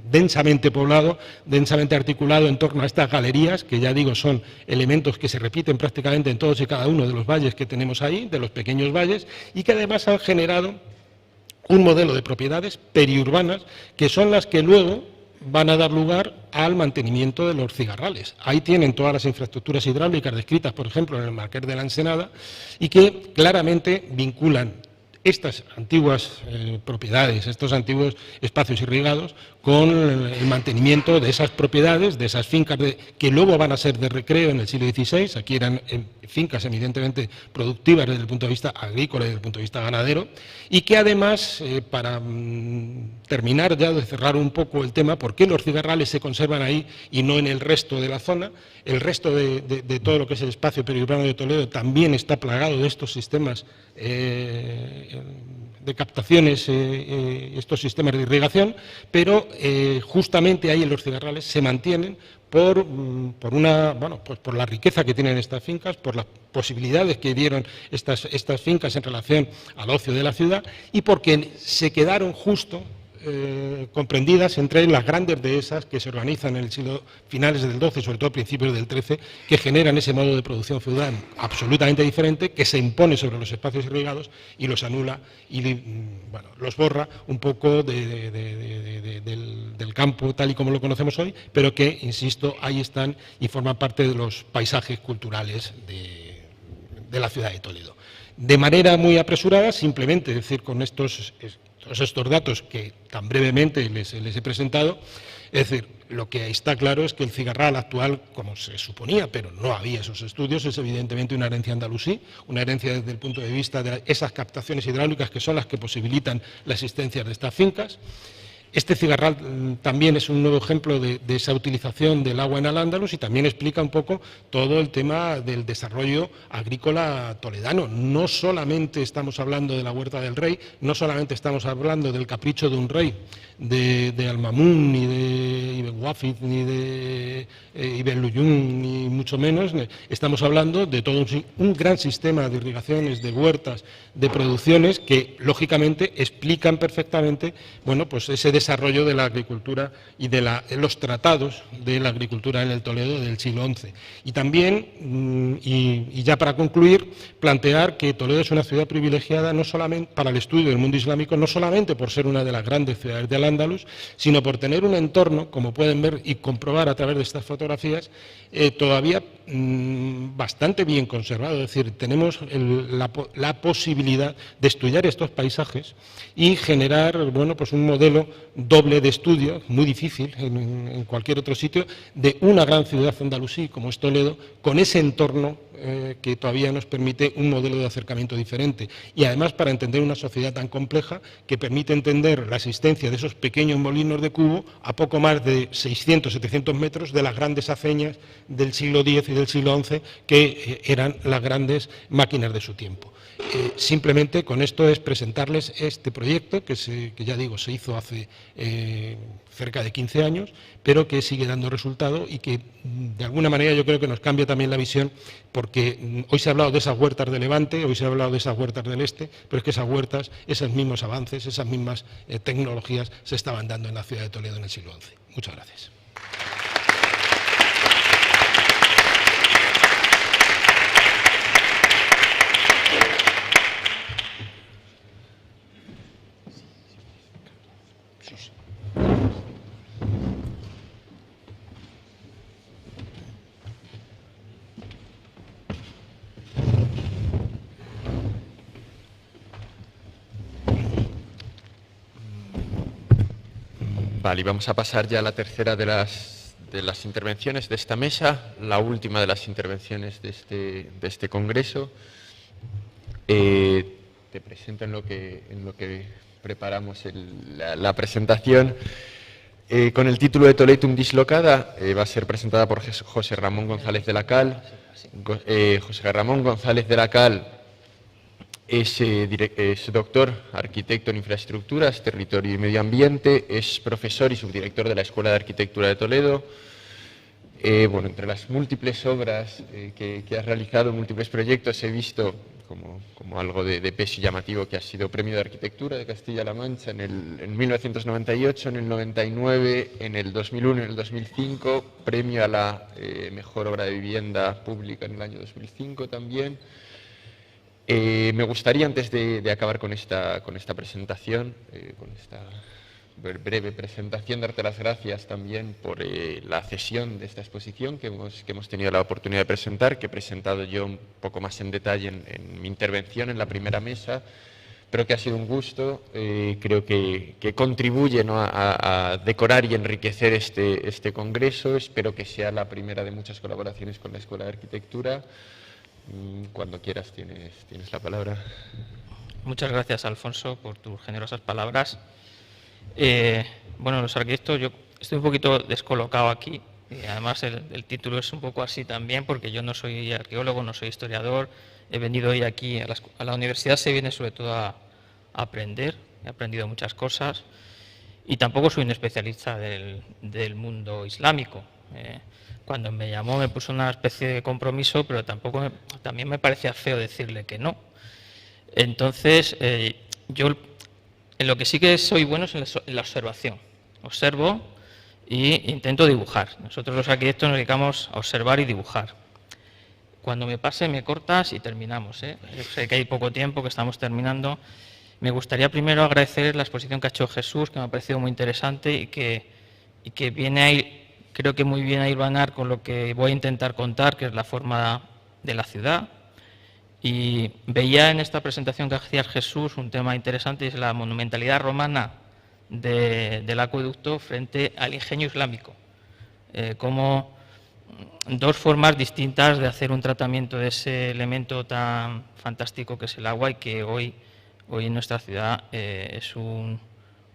densamente poblado, densamente articulado en torno a estas galerías, que ya digo son elementos que se repiten prácticamente en todos y cada uno de los valles que tenemos ahí, de los pequeños valles, y que además han generado un modelo de propiedades periurbanas que son las que luego van a dar lugar al mantenimiento de los cigarrales. Ahí tienen todas las infraestructuras hidráulicas descritas, por ejemplo, en el Marqués de la Ensenada, y que claramente vinculan estas antiguas propiedades, estos antiguos espacios irrigados, con el mantenimiento de esas propiedades, de esas fincas que luego van a ser de recreo en el siglo XVI. Aquí eran fincas evidentemente productivas desde el punto de vista agrícola y desde el punto de vista ganadero, y que además, para terminar ya de cerrar un poco el tema, ¿por qué los cigarrales se conservan ahí y no en el resto de la zona? El resto de todo lo que es el espacio periurbano de Toledo también está plagado de estos sistemas de captaciones, estos sistemas de irrigación, pero justamente ahí en los cigarrales se mantienen por la riqueza que tienen estas fincas, por las posibilidades que dieron estas fincas en relación al ocio de la ciudad, y porque se quedaron justo comprendidas entre las grandes dehesas que se organizan en el siglo finales del XII, sobre todo principios del XIII, que generan ese modo de producción feudal absolutamente diferente, que se impone sobre los espacios irrigados y los anula y los borra un poco del campo tal y como lo conocemos hoy, pero que, insisto, ahí están y forman parte de los paisajes culturales de la ciudad de Toledo. De manera muy apresurada, simplemente decir con estos datos que tan brevemente les he presentado, es decir, lo que está claro es que el cigarral actual, como se suponía, pero no había esos estudios, es evidentemente una herencia andalusí, una herencia desde el punto de vista de esas captaciones hidráulicas que son las que posibilitan la existencia de estas fincas. Este cigarral también es un nuevo ejemplo de esa utilización del agua en Al-Ándalus y también explica un poco todo el tema del desarrollo agrícola toledano. No solamente estamos hablando de la Huerta del Rey, no solamente estamos hablando del capricho de un rey, de Al-Mamun, ni de Ibn Wafid, ni de Ibn Luyún, ni mucho menos. Estamos hablando de todo un gran sistema de irrigaciones, de huertas, de producciones que, lógicamente, explican perfectamente, bueno, pues ese desarrollo de la agricultura y de los tratados de la agricultura en el Toledo del siglo XI. Y también, y ya para concluir, plantear que Toledo es una ciudad privilegiada no solamente para el estudio del mundo islámico, no solamente por ser una de las grandes ciudades del Al-Ándalus, sino por tener un entorno, como pueden ver y comprobar a través de estas fotografías, todavía bastante bien conservado. Es decir, tenemos la posibilidad de estudiar estos paisajes y generar, bueno, pues un modelo doble de estudio, muy difícil en cualquier otro sitio, de una gran ciudad andalusí como es Toledo, con ese entorno que todavía nos permite un modelo de acercamiento diferente. Y además para entender una sociedad tan compleja que permite entender la existencia de esos pequeños molinos de cubo a poco más de 600, 700 metros de las grandes aceñas del siglo X y del siglo XI, que eran las grandes máquinas de su tiempo. Simplemente con esto es presentarles este proyecto que ya digo se hizo hace cerca de 15 años, pero que sigue dando resultado y que de alguna manera yo creo que nos cambia también la visión, porque hoy se ha hablado de esas huertas de Levante, hoy se ha hablado de esas huertas del Este, pero es que esas huertas, esos mismos avances, esas mismas tecnologías se estaban dando en la ciudad de Toledo en el siglo XI. Muchas gracias. Vale, y vamos a pasar ya a la tercera de las intervenciones de esta mesa, la última de las intervenciones de este congreso. Te presento en lo que preparamos la presentación. Con el título de Toletum dislocada, va a ser presentada por José Ramón González de la Cal. José Ramón González de la Cal es doctor, arquitecto en infraestructuras, territorio y medio ambiente, es profesor y subdirector de la Escuela de Arquitectura de Toledo. Bueno, entre las múltiples obras que has realizado, múltiples proyectos, he visto como algo de peso y llamativo que ha sido Premio de Arquitectura de Castilla-La Mancha en 1998, en el 99, en el 2001, en el 2005, Premio a la Mejor Obra de Vivienda Pública en el año 2005 también. Me gustaría, antes de acabar con esta presentación, con esta breve presentación, darte las gracias también por la cesión de esta exposición que hemos tenido la oportunidad de presentar, que he presentado yo un poco más en detalle en mi intervención en la primera mesa, pero que ha sido un gusto. Creo que contribuye, ¿no?, a decorar y enriquecer este congreso. Espero que sea la primera de muchas colaboraciones con la Escuela de Arquitectura. Cuando quieras tienes la palabra. Muchas gracias, Alfonso, por tus generosas palabras. Bueno, los arquitectos, yo estoy un poquito descolocado aquí, y además el título es un poco así también, porque yo no soy arqueólogo, no soy historiador, he venido hoy aquí a la universidad, se viene sobre todo a aprender, he aprendido muchas cosas, y tampoco soy un especialista del mundo islámico. Cuando me llamó me puso una especie de compromiso, pero también me parecía feo decirle que no. Entonces, yo en lo que sí que soy bueno es en la observación. Observo e intento dibujar. Nosotros los arquitectos nos dedicamos a observar y dibujar. Cuando me pase me cortas y terminamos. Yo sé que hay poco tiempo, que estamos terminando. Me gustaría primero agradecer la exposición que ha hecho Jesús, que me ha parecido muy interesante y que viene a ir, creo que muy bien a hilvanar con lo que voy a intentar contar, que es la forma de la ciudad. Y veía en esta presentación que hacía Jesús un tema interesante, y es la monumentalidad romana del acueducto frente al ingenio islámico. Como dos formas distintas de hacer un tratamiento de ese elemento tan fantástico que es el agua, y que hoy en nuestra ciudad es un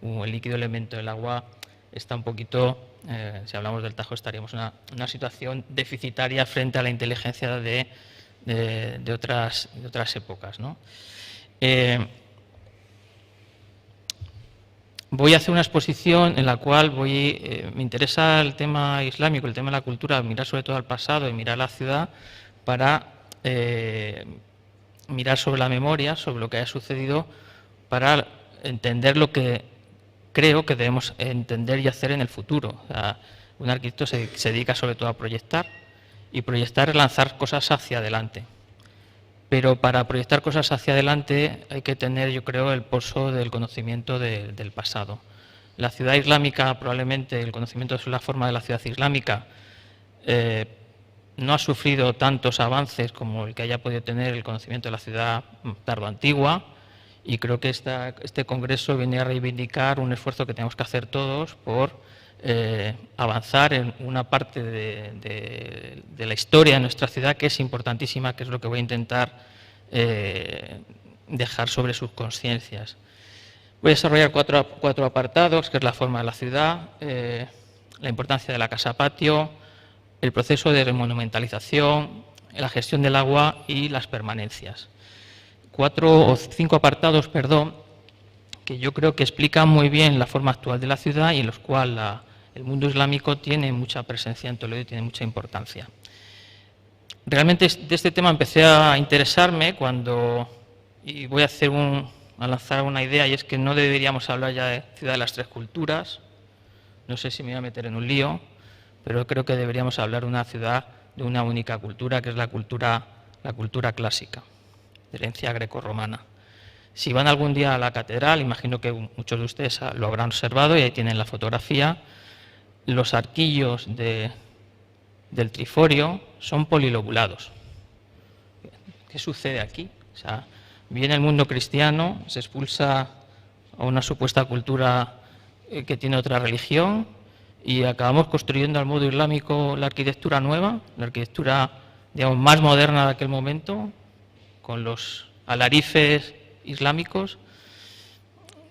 líquido elemento del agua. Está un poquito, si hablamos del Tajo, estaríamos en una situación deficitaria frente a la inteligencia de otras épocas, ¿no? Voy a hacer una exposición en la cual me interesa el tema islámico, el tema de la cultura, mirar sobre todo al pasado y mirar la ciudad para mirar sobre la memoria, sobre lo que haya sucedido, para entender lo que creo que debemos entender y hacer en el futuro. O sea, un arquitecto se dedica sobre todo a proyectar, y proyectar es lanzar cosas hacia adelante. Pero para proyectar cosas hacia adelante hay que tener, yo creo, el pozo del conocimiento del pasado. La ciudad islámica, probablemente el conocimiento sobre la forma de la ciudad islámica, no ha sufrido tantos avances como el que haya podido tener el conocimiento de la ciudad tardoantigua, y creo que este congreso viene a reivindicar un esfuerzo que tenemos que hacer todos por avanzar en una parte de la historia de nuestra ciudad que es importantísima, que es lo que voy a intentar dejar sobre sus conciencias. Voy a desarrollar cuatro apartados, que es la forma de la ciudad, la importancia de la casa-patio, el proceso de remonumentalización, la gestión del agua y las permanencias. 5 apartados, perdón, que yo creo que explican muy bien la forma actual de la ciudad y en los cuales el mundo islámico tiene mucha presencia en Toledo y tiene mucha importancia. Realmente de este tema empecé a interesarme y voy a lanzar una idea, y es que no deberíamos hablar ya de ciudad de las 3 culturas. No sé si me voy a meter en un lío, pero creo que deberíamos hablar de una ciudad de una única cultura, que es la cultura clásica, de herencia grecorromana. Si van algún día a la catedral, imagino que muchos de ustedes lo habrán observado, y ahí tienen la fotografía, los arquillos del triforio son polilobulados. ¿Qué sucede aquí? O sea, viene el mundo cristiano, se expulsa a una supuesta cultura que tiene otra religión, y acabamos construyendo al modo islámico la arquitectura nueva, la arquitectura, digamos, más moderna de aquel momento, con los alarifes islámicos.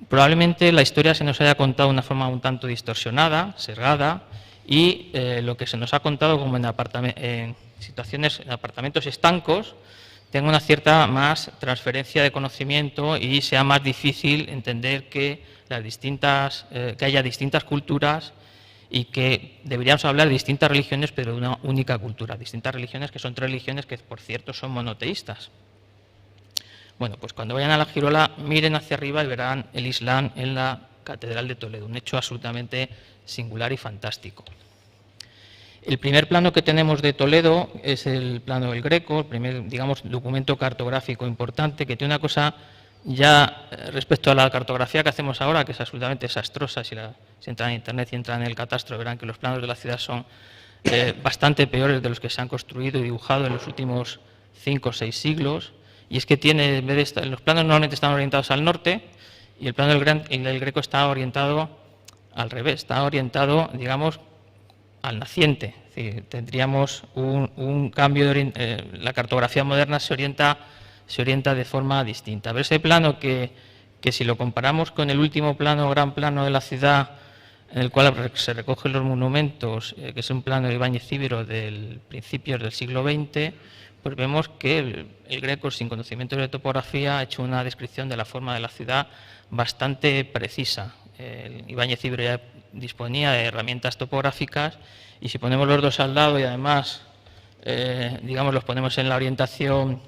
Probablemente la historia se nos haya contado de una forma un tanto distorsionada, sesgada, y lo que se nos ha contado como en apartamentos estancos tenga una cierta más transferencia de conocimiento y sea más difícil entender que haya distintas culturas y que deberíamos hablar de distintas religiones, pero de una única cultura. Distintas religiones que son 3 religiones que, por cierto, son monoteístas. Bueno, pues cuando vayan a la Girola, miren hacia arriba y verán el Islam en la Catedral de Toledo, un hecho absolutamente singular y fantástico. El primer plano que tenemos de Toledo es el plano del Greco, el primer, digamos, documento cartográfico importante, que tiene una cosa ya respecto a la cartografía que hacemos ahora, que es absolutamente desastrosa. Si entran en Internet y entran en el catastro, verán que los planos de la ciudad son bastante peores de los que se han construido y dibujado en los últimos 5 o 6 siglos. Y es que los planos normalmente están orientados al norte, y el plano del Greco está orientado al revés, está orientado, digamos, al naciente. Es decir, tendríamos un cambio la cartografía moderna se orienta de forma distinta. Pero ese plano que si lo comparamos con el último gran plano de la ciudad, en el cual se recogen los monumentos, que es un plano de Ibáñez Íbero del principios del siglo XX, pues vemos que el Greco, sin conocimientos de topografía, ha hecho una descripción de la forma de la ciudad bastante precisa. Ibáñez Íbero ya disponía de herramientas topográficas, y si ponemos los dos al lado y además digamos, los ponemos en la orientación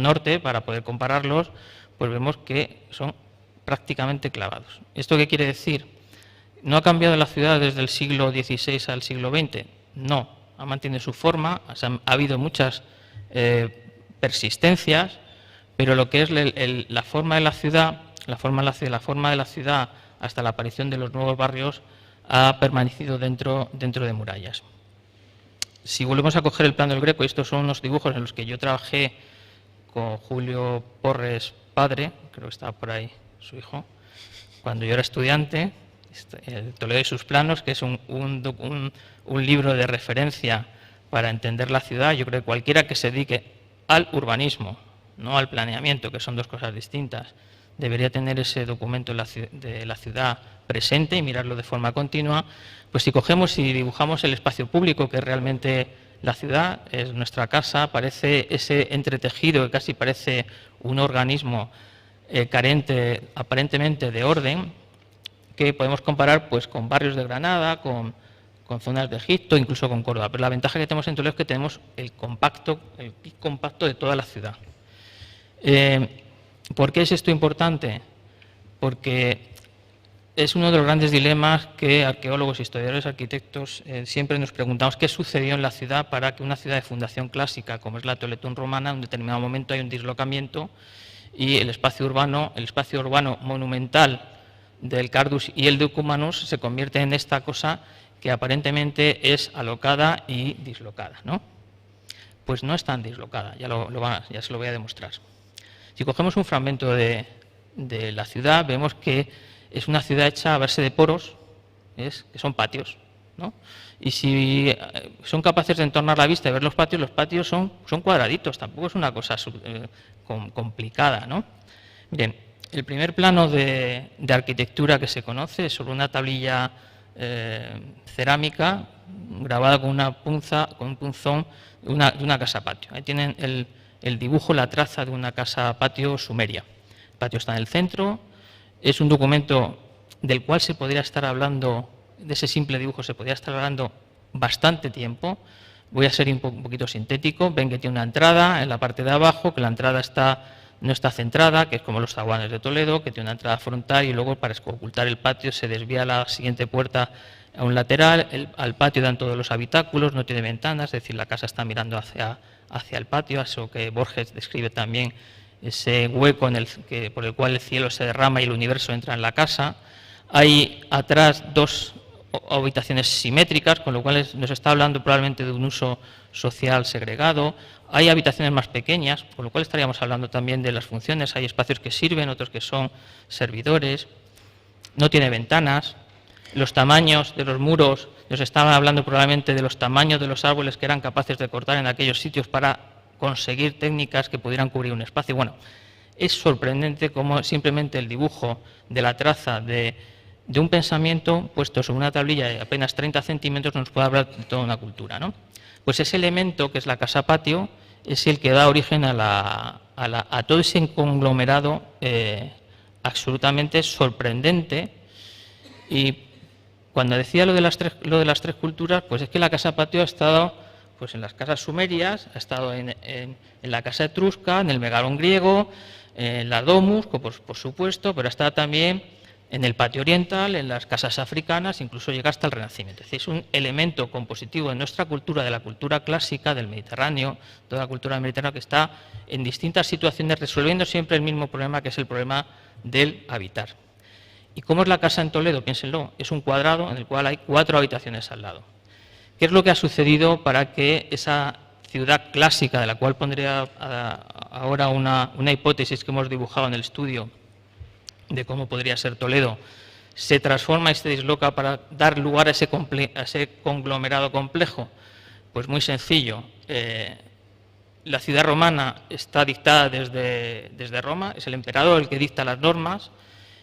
norte para poder compararlos, pues vemos que son prácticamente clavados. ¿Esto qué quiere decir? ¿No ha cambiado la ciudad desde el siglo XVI al siglo XX? No, ha mantenido su forma, ha habido muchas persistencias, pero lo que es la forma de la ciudad, la forma de la ciudad hasta la aparición de los nuevos barrios ha permanecido dentro de murallas. Si volvemos a coger el plano del Greco, estos son unos dibujos en los que yo trabajé con Julio Porres, padre, creo que estaba por ahí su hijo, cuando yo era estudiante, el Toledo y sus planos, que es un libro de referencia para entender la ciudad. Yo creo que cualquiera que se dedique al urbanismo, no al planeamiento, que son 2 cosas distintas, debería tener ese documento de la ciudad presente y mirarlo de forma continua. Pues si cogemos y dibujamos el espacio público, que es realmente la ciudad, es nuestra casa, parece ese entretejido que casi parece un organismo carente aparentemente de orden, que podemos comparar pues con barrios de Granada, con zonas de Egipto, incluso con Córdoba. Pero la ventaja que tenemos en Toledo es que tenemos el kit compacto de toda la ciudad. ¿Por qué es esto importante? Porque es uno de los grandes dilemas que arqueólogos, historiadores, arquitectos siempre nos preguntamos qué sucedió en la ciudad para que una ciudad de fundación clásica como es la Toletón romana, en un determinado momento hay un dislocamiento y el espacio urbano monumental del Cardus y el Decumanus se convierte en esta cosa que aparentemente es alocada y dislocada, ¿no? Pues no es tan dislocada, ya se lo voy a demostrar. Si cogemos un fragmento de la ciudad, vemos que es una ciudad hecha a base de poros, que son patios, ¿no? Y si son capaces de entornar la vista y ver los patios son cuadraditos, tampoco es una cosa complicada, ¿no? Bien, el primer plano de arquitectura que se conoce es sobre una tablilla cerámica grabada con un punzón de una casa patio. Ahí tienen el dibujo, la traza de una casa patio sumeria. El patio está en el centro, es un documento del cual se podría estar hablando, de ese simple dibujo se podría estar hablando bastante tiempo. Voy a ser un poquito sintético. Ven que tiene una entrada en la parte de abajo, que la entrada no está centrada, que es como los zaguanes de Toledo, que tiene una entrada frontal y luego para ocultar el patio se desvía la siguiente puerta a un lateral. Al patio dan todos los habitáculos, no tiene ventanas, es decir, la casa está mirando hacia el patio, eso que Borges describe también, ese hueco por el cual el cielo se derrama y el universo entra en la casa. Hay atrás dos habitaciones simétricas, con lo cual nos está hablando probablemente de un uso social segregado. Hay habitaciones más pequeñas, con lo cual estaríamos hablando también de las funciones. Hay espacios que sirven, otros que son servidores. No tiene ventanas. Los tamaños de los muros, nos estaban hablando probablemente de los tamaños de los árboles que eran capaces de cortar en aquellos sitios para conseguir técnicas que pudieran cubrir un espacio. Bueno, es sorprendente cómo simplemente el dibujo de la traza de un pensamiento puesto sobre una tablilla de apenas 30 centímetros nos puede hablar de toda una cultura, ¿no? Pues ese elemento que es la casa patio es el que da origen a todo ese conglomerado absolutamente sorprendente. Y cuando decía lo de las tres culturas, pues es que la casa patio ha estado pues en las casas sumerias, ha estado en la casa etrusca, en el megalón griego, en la domus, por supuesto, pero ha estado también en el patio oriental, en las casas africanas, incluso llega hasta el Renacimiento. Es decir, es un elemento compositivo de nuestra cultura, de la cultura clásica, del Mediterráneo, toda la cultura del Mediterráneo, que está en distintas situaciones resolviendo siempre el mismo problema, que es el problema del habitar. ¿Y cómo es la casa en Toledo? Piénsenlo, es un cuadrado en el cual hay 4 habitaciones al lado. ¿Qué es lo que ha sucedido para que esa ciudad clásica, de la cual pondría ahora una hipótesis que hemos dibujado en el estudio, de cómo podría ser Toledo, se transforma y se disloca para dar lugar a ese conglomerado complejo? Pues muy sencillo. La ciudad romana está dictada desde Roma, es el emperador el que dicta las normas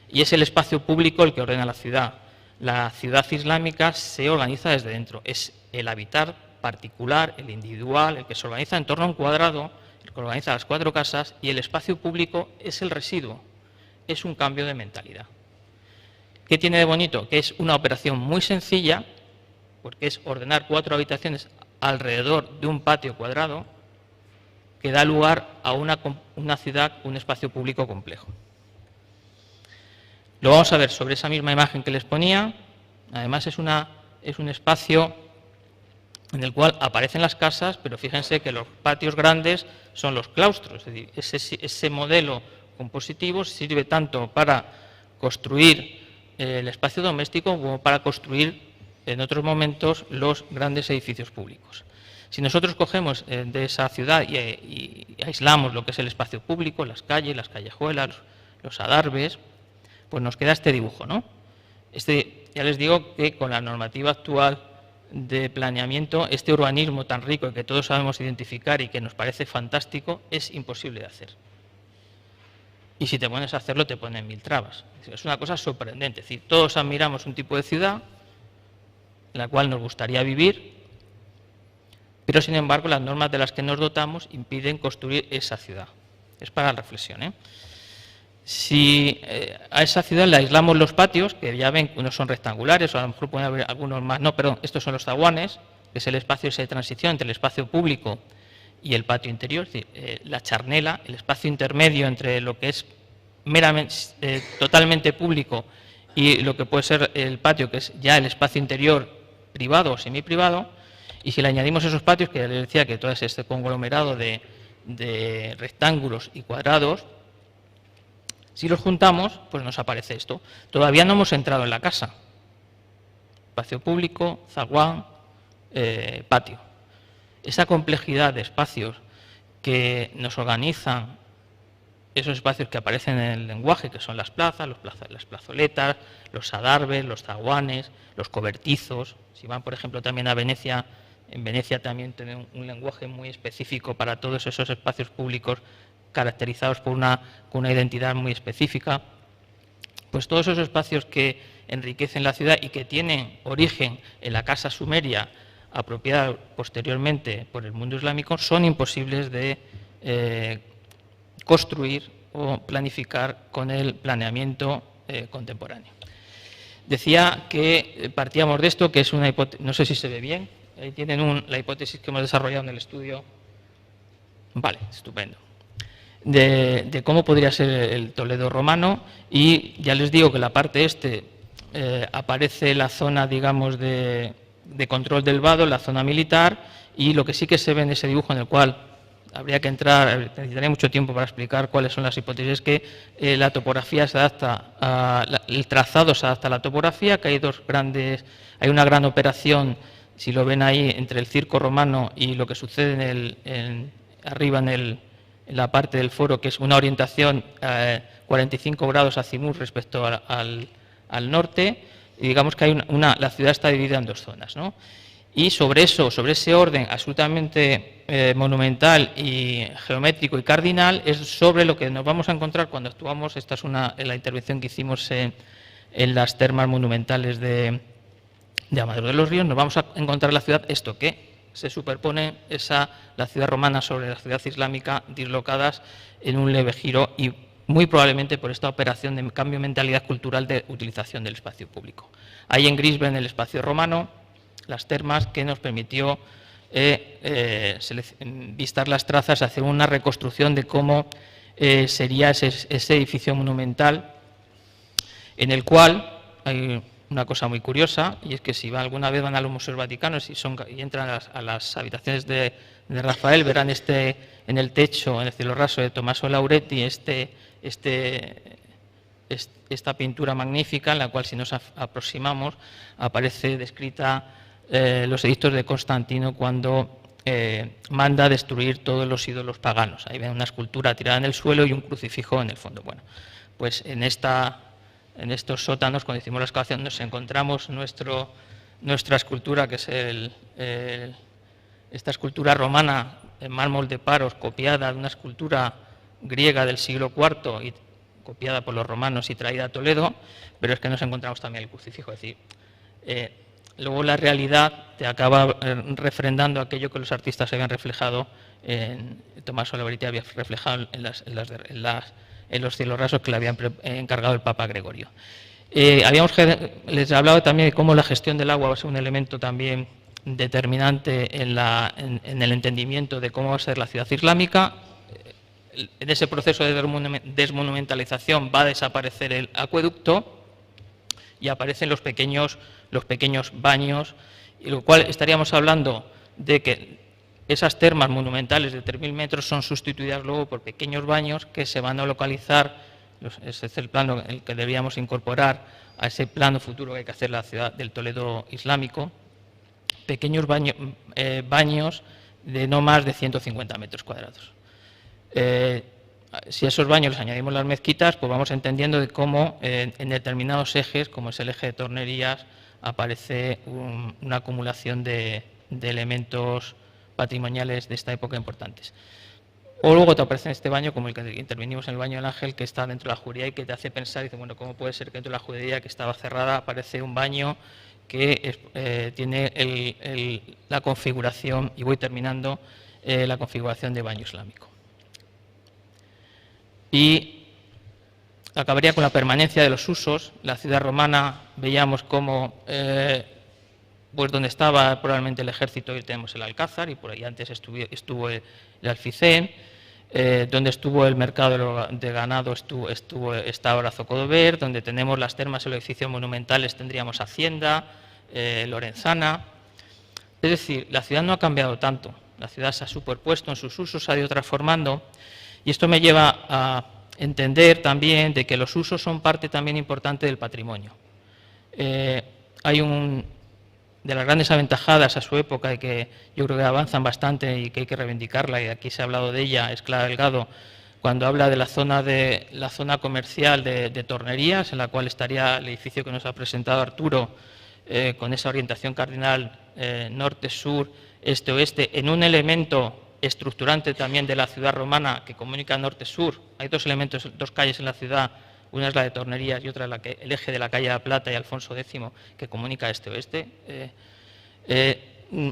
y es el espacio público el que ordena la ciudad. La ciudad islámica se organiza desde dentro, es el habitar particular, el individual, el que se organiza en torno a un cuadrado, el que organiza las 4 casas, y el espacio público es el residuo. Es un cambio de mentalidad. ¿Qué tiene de bonito? Que es una operación muy sencilla, porque es ordenar 4 habitaciones alrededor de un patio cuadrado, que da lugar a una ciudad, un espacio público complejo. Lo vamos a ver sobre esa misma imagen que les ponía. Además es un espacio en el cual aparecen las casas, pero fíjense que los patios grandes son los claustros. Es decir, ese modelo compositivo sirve tanto para construir el espacio doméstico como para construir en otros momentos los grandes edificios públicos. Si nosotros cogemos de esa ciudad y aislamos lo que es el espacio público, las calles, las callejuelas, los adarves, pues nos queda este dibujo, ¿no? Ya les digo que con la normativa actual de planeamiento, este urbanismo tan rico y que todos sabemos identificar y que nos parece fantástico, es imposible de hacer. Y si te pones a hacerlo, te ponen 1000 trabas. Es una cosa sorprendente. Es decir, todos admiramos un tipo de ciudad en la cual nos gustaría vivir, pero sin embargo las normas de las que nos dotamos impiden construir esa ciudad. Es para la reflexión, ¿eh? Si a esa ciudad le aislamos los patios, que ya ven que unos son rectangulares, o a lo mejor pueden haber algunos más, no, perdón, estos son los zaguanes, que es el espacio de transición entre el espacio público y el patio interior, es decir, la charnela, el espacio intermedio entre lo que es meramente, totalmente público y lo que puede ser el patio, que es ya el espacio interior privado o semiprivado, y si le añadimos esos patios, que ya les decía que todo es este conglomerado de rectángulos y cuadrados, si los juntamos, pues nos aparece esto. Todavía no hemos entrado en la casa. Espacio público, zaguán, patio. Esa complejidad de espacios que nos organizan, esos espacios que aparecen en el lenguaje, que son las plazas, las plazoletas, los adarves, los zaguanes, los cobertizos. Si van, por ejemplo, también a Venecia, en Venecia también tienen un lenguaje muy específico para todos esos espacios públicos caracterizados por con una identidad muy específica. Pues todos esos espacios que enriquecen la ciudad y que tienen origen en la casa sumeria, apropiada posteriormente por el mundo islámico, son imposibles de construir o planificar con el planeamiento contemporáneo. Decía que partíamos de esto, que es una hipótesis, no sé si se ve bien, ahí tienen la hipótesis que hemos desarrollado en el estudio. Vale, estupendo. De cómo podría ser el Toledo romano, y ya les digo que la parte aparece la zona, digamos, de control del vado, la zona militar, y lo que sí que se ve en ese dibujo, en el cual habría que entrar, necesitaría mucho tiempo para explicar cuáles son las hipótesis, es que la topografía se adapta, el trazado se adapta a la topografía, que hay una gran operación, si lo ven ahí, entre el circo romano y lo que sucede arriba en la parte del foro, que es una orientación 45 grados azimut respecto al norte, y digamos que la ciudad está dividida en dos zonas, ¿no? Y sobre ese orden absolutamente monumental y geométrico y cardinal, es sobre lo que nos vamos a encontrar cuando actuamos. Esta es la intervención que hicimos en las termas monumentales de Amador de los Ríos. Nos vamos a encontrar en la ciudad esto, que se superpone la ciudad romana sobre la ciudad islámica, dislocadas en un leve giro, y muy probablemente por esta operación de cambio de mentalidad cultural de utilización del espacio público. Hay en gris ven el espacio romano, las termas, que nos permitió vistar las trazas, hacer una reconstrucción de cómo sería ese edificio monumental, en el cual hay una cosa muy curiosa, y es que si alguna vez van a los museos vaticanos y entran a las habitaciones de Rafael, verán en el techo, en el cielo raso de Tommaso Lauretti, esta pintura magnífica, en la cual, si nos aproximamos, aparece descrita los edictos de Constantino cuando manda destruir todos los ídolos paganos. Ahí ven una escultura tirada en el suelo y un crucifijo en el fondo. Bueno, pues en estos sótanos, cuando hicimos la excavación, nos encontramos nuestra escultura, que es esta escultura romana en mármol de Paros, copiada de una escultura griega del siglo IV y copiada por los romanos y traída a Toledo, pero es que nos encontramos también el crucifijo. Es decir, luego la realidad te acaba refrendando aquello que los artistas habían reflejado, Tommaso Lauretti había reflejado en los cielos rasos que le habían encargado el Papa Gregorio. Les he hablado también de cómo la gestión del agua va a ser un elemento también determinante en el entendimiento de cómo va a ser la ciudad islámica. En ese proceso de desmonumentalización va a desaparecer el acueducto y aparecen los pequeños baños, y lo cual estaríamos hablando de que esas termas monumentales de 3.000 metros son sustituidas luego por pequeños baños que se van a localizar. Ese es el plano el que deberíamos incorporar a ese plano futuro que hay que hacer la ciudad del Toledo islámico. Pequeños baños de no más de 150 metros cuadrados. Si a esos baños les añadimos las mezquitas, pues vamos entendiendo de cómo en determinados ejes, como es el eje de Tornerías, aparece una acumulación de elementos patrimoniales de esta época importantes. O luego te aparece en este baño, como el que intervenimos en el baño del Ángel, que está dentro de la judería y que te hace pensar, dice, bueno, ¿cómo puede ser que dentro de la judería, que estaba cerrada, aparece un baño que tiene la configuración, y voy terminando, la configuración de baño islámico? Y acabaría con la permanencia de los usos. La ciudad romana, veíamos cómo, pues donde estaba probablemente el ejército, hoy tenemos el Alcázar, y por ahí antes estuvo el Alfisén. donde estuvo el mercado de ganado está ahora Zocodover, donde tenemos las termas y los edificios monumentales tendríamos Hacienda, Lorenzana. Es decir, la ciudad no ha cambiado tanto, la ciudad se ha superpuesto en sus usos, se ha ido transformando, y esto me lleva a entender también de que los usos son parte también importante del patrimonio. Hay de las grandes aventajadas a su época y que yo creo que avanzan bastante y que hay que reivindicarla, y aquí se ha hablado de ella, es Clara Delgado, cuando habla de la zona comercial de Tornerías, en la cual estaría el edificio que nos ha presentado Arturo, con esa orientación cardinal norte-sur, este-oeste, en un elemento estructurante también de la ciudad romana que comunica norte-sur. Hay dos elementos, dos calles en la ciudad, una es la de Tornerías y otra es el eje de la calle de la Plata y Alfonso X, que comunica este-oeste.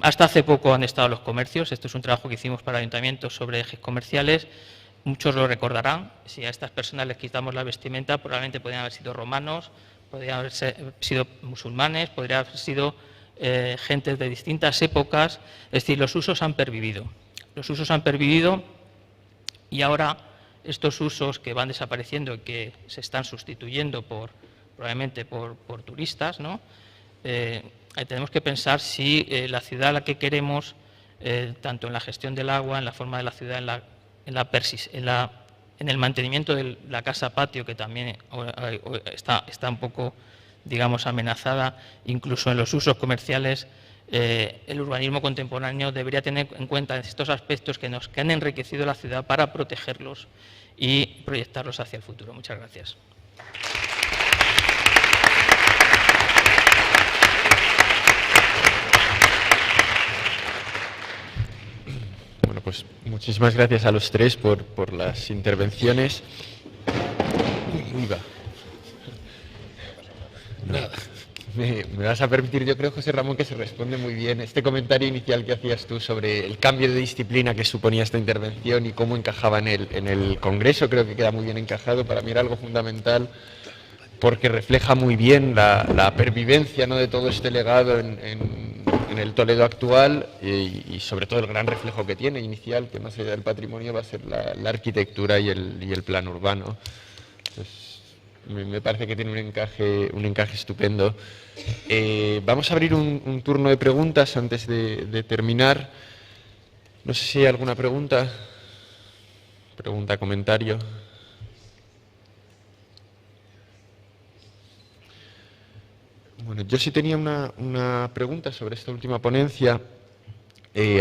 Hasta hace poco han estado los comercios, esto es un trabajo que hicimos para ayuntamientos sobre ejes comerciales, muchos lo recordarán, si a estas personas les quitamos la vestimenta probablemente podrían haber sido romanos, podrían haber sido musulmanes, podrían haber sido gentes de distintas épocas, es decir, los usos han pervivido. Los usos han pervivido y ahora estos usos que van desapareciendo y que se están sustituyendo probablemente por turistas, ¿no? Tenemos que pensar si la ciudad a la que queremos, tanto en la gestión del agua, en la forma de la ciudad, en el mantenimiento de la casa-patio, que también está un poco, digamos, amenazada, incluso en los usos comerciales, el urbanismo contemporáneo debería tener en cuenta estos aspectos que han enriquecido la ciudad para protegerlos y proyectarlos hacia el futuro. Muchas gracias. Bueno, pues muchísimas gracias a los tres por las intervenciones. Uy, va. Nada. Me vas a permitir, yo creo, José Ramón, que se responde muy bien este comentario inicial que hacías tú sobre el cambio de disciplina que suponía esta intervención y cómo encajaba en el Congreso. Creo que queda muy bien encajado. Para mí era algo fundamental porque refleja muy bien la pervivencia, ¿no?, de todo este legado en el Toledo actual y sobre todo el gran reflejo que tiene inicial, que más allá del patrimonio va a ser la arquitectura y el plan urbano. Entonces, me parece que tiene un encaje estupendo. Vamos a abrir un turno de preguntas antes de terminar. No sé si hay alguna pregunta, comentario. Bueno, yo sí tenía una pregunta sobre esta última ponencia,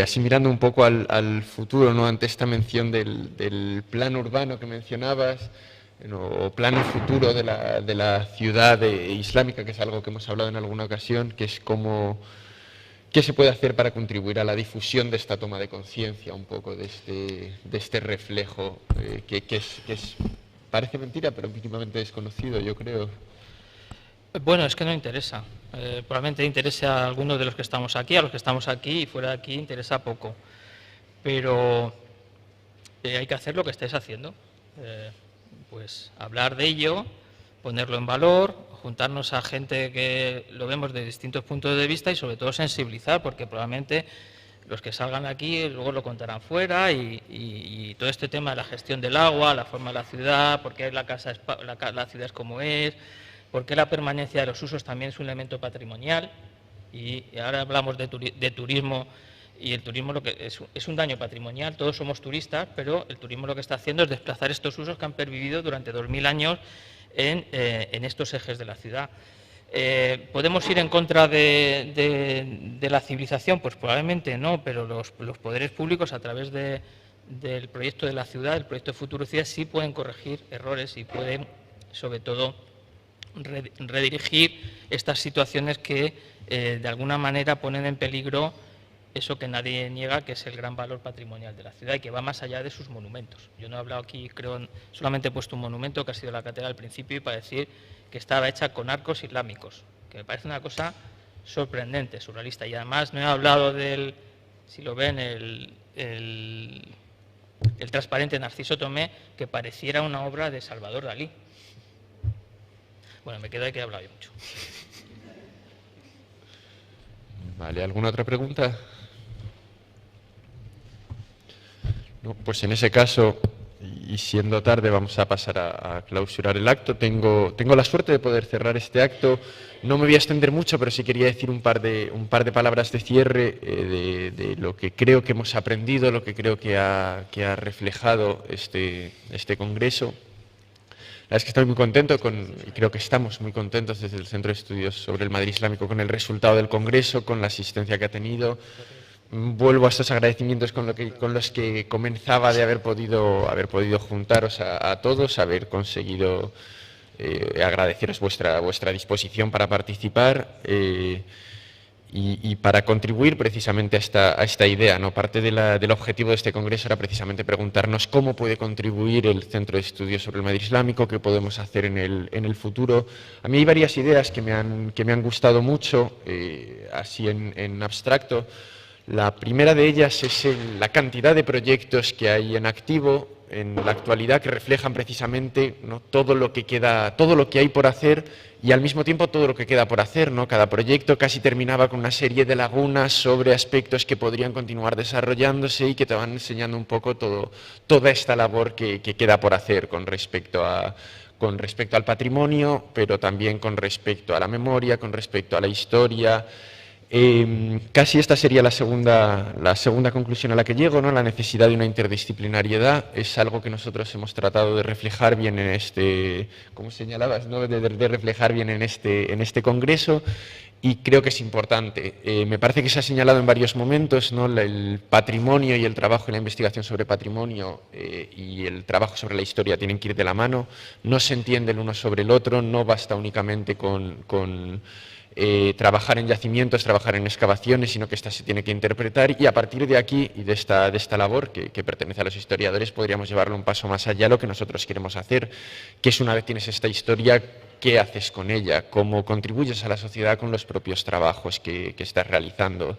así mirando un poco al futuro, ¿no?, ante esta mención del plan urbano que mencionabas, o plan futuro de la ciudad islámica, que es algo que hemos hablado en alguna ocasión, que es qué se puede hacer para contribuir a la difusión de esta toma de conciencia, un poco de este reflejo, que parece mentira, pero mínimamente desconocido, yo creo. Bueno, es que no interesa. Probablemente interese a algunos de los que estamos aquí, a los que estamos aquí y fuera de aquí interesa poco. Pero hay que hacer lo que estáis haciendo. Pues hablar de ello, ponerlo en valor, juntarnos a gente que lo vemos de distintos puntos de vista y sobre todo sensibilizar, porque probablemente los que salgan aquí luego lo contarán fuera y todo este tema de la gestión del agua, la forma de la ciudad, por qué la ciudad es como es, por qué la permanencia de los usos también es un elemento patrimonial, y ahora hablamos de turismo, y el turismo lo que es un daño patrimonial. Todos somos turistas, pero el turismo lo que está haciendo es desplazar estos usos que han pervivido durante 2000 años en estos ejes de la ciudad. ¿Podemos ir en contra de la civilización? Pues probablemente no, pero los poderes públicos, a través del proyecto de la ciudad, el proyecto de Futuro Ciudad, sí pueden corregir errores y pueden, sobre todo, redirigir estas situaciones que de alguna manera ponen en peligro eso que nadie niega, que es el gran valor patrimonial de la ciudad y que va más allá de sus monumentos. Yo no he hablado aquí, creo, solamente he puesto un monumento que ha sido la catedral al principio, y para decir que estaba hecha con arcos islámicos, que me parece una cosa sorprendente, surrealista. Y además no he hablado del, si lo ven, el transparente Narciso Tomé, que pareciera una obra de Salvador Dalí. Bueno, me quedo ahí, que he hablado yo mucho. Vale, ¿alguna otra pregunta? No, pues en ese caso, y siendo tarde, vamos a pasar a clausurar el acto. Tengo la suerte de poder cerrar este acto. No me voy a extender mucho, pero sí quería decir un par de palabras de cierre de lo que creo que hemos aprendido, lo que creo que ha reflejado este congreso. La verdad es que estoy muy contento y creo que estamos muy contentos desde el Centro de Estudios sobre el Madrid Islámico con el resultado del congreso, con la asistencia que ha tenido. Vuelvo a estos agradecimientos con los que comenzaba de haber podido juntaros a todos, haber conseguido agradeceros vuestra disposición para participar y para contribuir precisamente a esta idea, ¿no? Parte del objetivo de este congreso era precisamente preguntarnos cómo puede contribuir el Centro de Estudios sobre el Madrid Islámico, qué podemos hacer en el futuro. A mí hay varias ideas que me han gustado mucho, así en abstracto. La primera de ellas es la cantidad de proyectos que hay en activo en la actualidad que reflejan precisamente, ¿no?, todo lo que hay por hacer y al mismo tiempo todo lo que queda por hacer, ¿no? Cada proyecto casi terminaba con una serie de lagunas sobre aspectos que podrían continuar desarrollándose y que te van enseñando un poco toda esta labor que queda por hacer con respecto al patrimonio, pero también con respecto a la memoria, con respecto a la historia. Casi esta sería la segunda conclusión a la que llego, ¿no? La necesidad de una interdisciplinariedad es algo que nosotros hemos tratado de reflejar bien en como señalabas, ¿no?, de reflejar bien en este congreso, y creo que es importante. Me parece que se ha señalado en varios momentos, ¿no?, el patrimonio y el trabajo en la investigación sobre patrimonio y el trabajo sobre la historia tienen que ir de la mano, no se entiende el uno sobre el otro, no basta únicamente con trabajar en yacimientos, trabajar en excavaciones, sino que esta se tiene que interpretar, y a partir de aquí y de esta labor que pertenece a los historiadores podríamos llevarlo un paso más allá, lo que nosotros queremos hacer, que es, una vez tienes esta historia, ¿qué haces con ella? ¿Cómo contribuyes a la sociedad con los propios trabajos que estás realizando?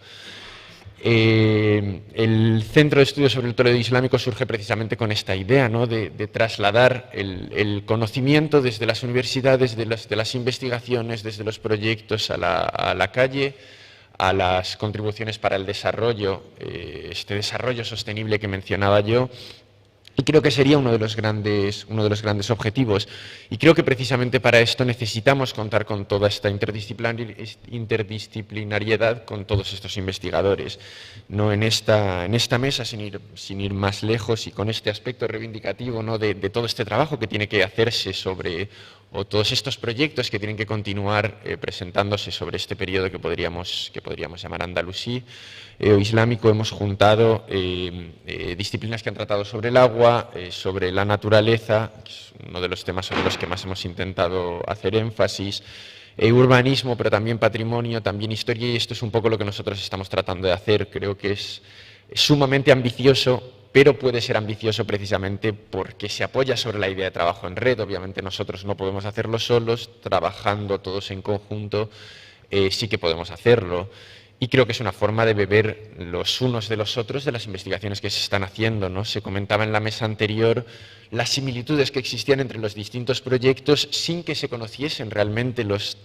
El Centro de Estudios sobre el Toledo Islámico surge precisamente con esta idea, ¿no?, de trasladar el conocimiento desde las universidades, de las investigaciones, desde los proyectos a la calle, a las contribuciones para el desarrollo, este desarrollo sostenible que mencionaba yo. Y creo que sería uno de los grandes objetivos. Y creo que precisamente para esto necesitamos contar con toda esta interdisciplinariedad, con todos estos investigadores. No en esta mesa, sin ir más lejos, y con este aspecto reivindicativo, ¿no?, de todo este trabajo que tiene que hacerse o todos estos proyectos que tienen que continuar presentándose sobre este periodo que podríamos llamar andalusí o islámico. Hemos juntado disciplinas que han tratado sobre el agua, sobre la naturaleza, que es uno de los temas sobre los que más hemos intentado hacer énfasis, urbanismo, pero también patrimonio, también historia, y esto es un poco lo que nosotros estamos tratando de hacer. Creo que es sumamente ambicioso, pero puede ser ambicioso precisamente porque se apoya sobre la idea de trabajo en red. Obviamente nosotros no podemos hacerlo solos, trabajando todos en conjunto sí que podemos hacerlo. Y creo que es una forma de beber los unos de los otros de las investigaciones que se están haciendo, ¿no? Se comentaba en la mesa anterior las similitudes que existían entre los distintos proyectos sin que se conociesen realmente los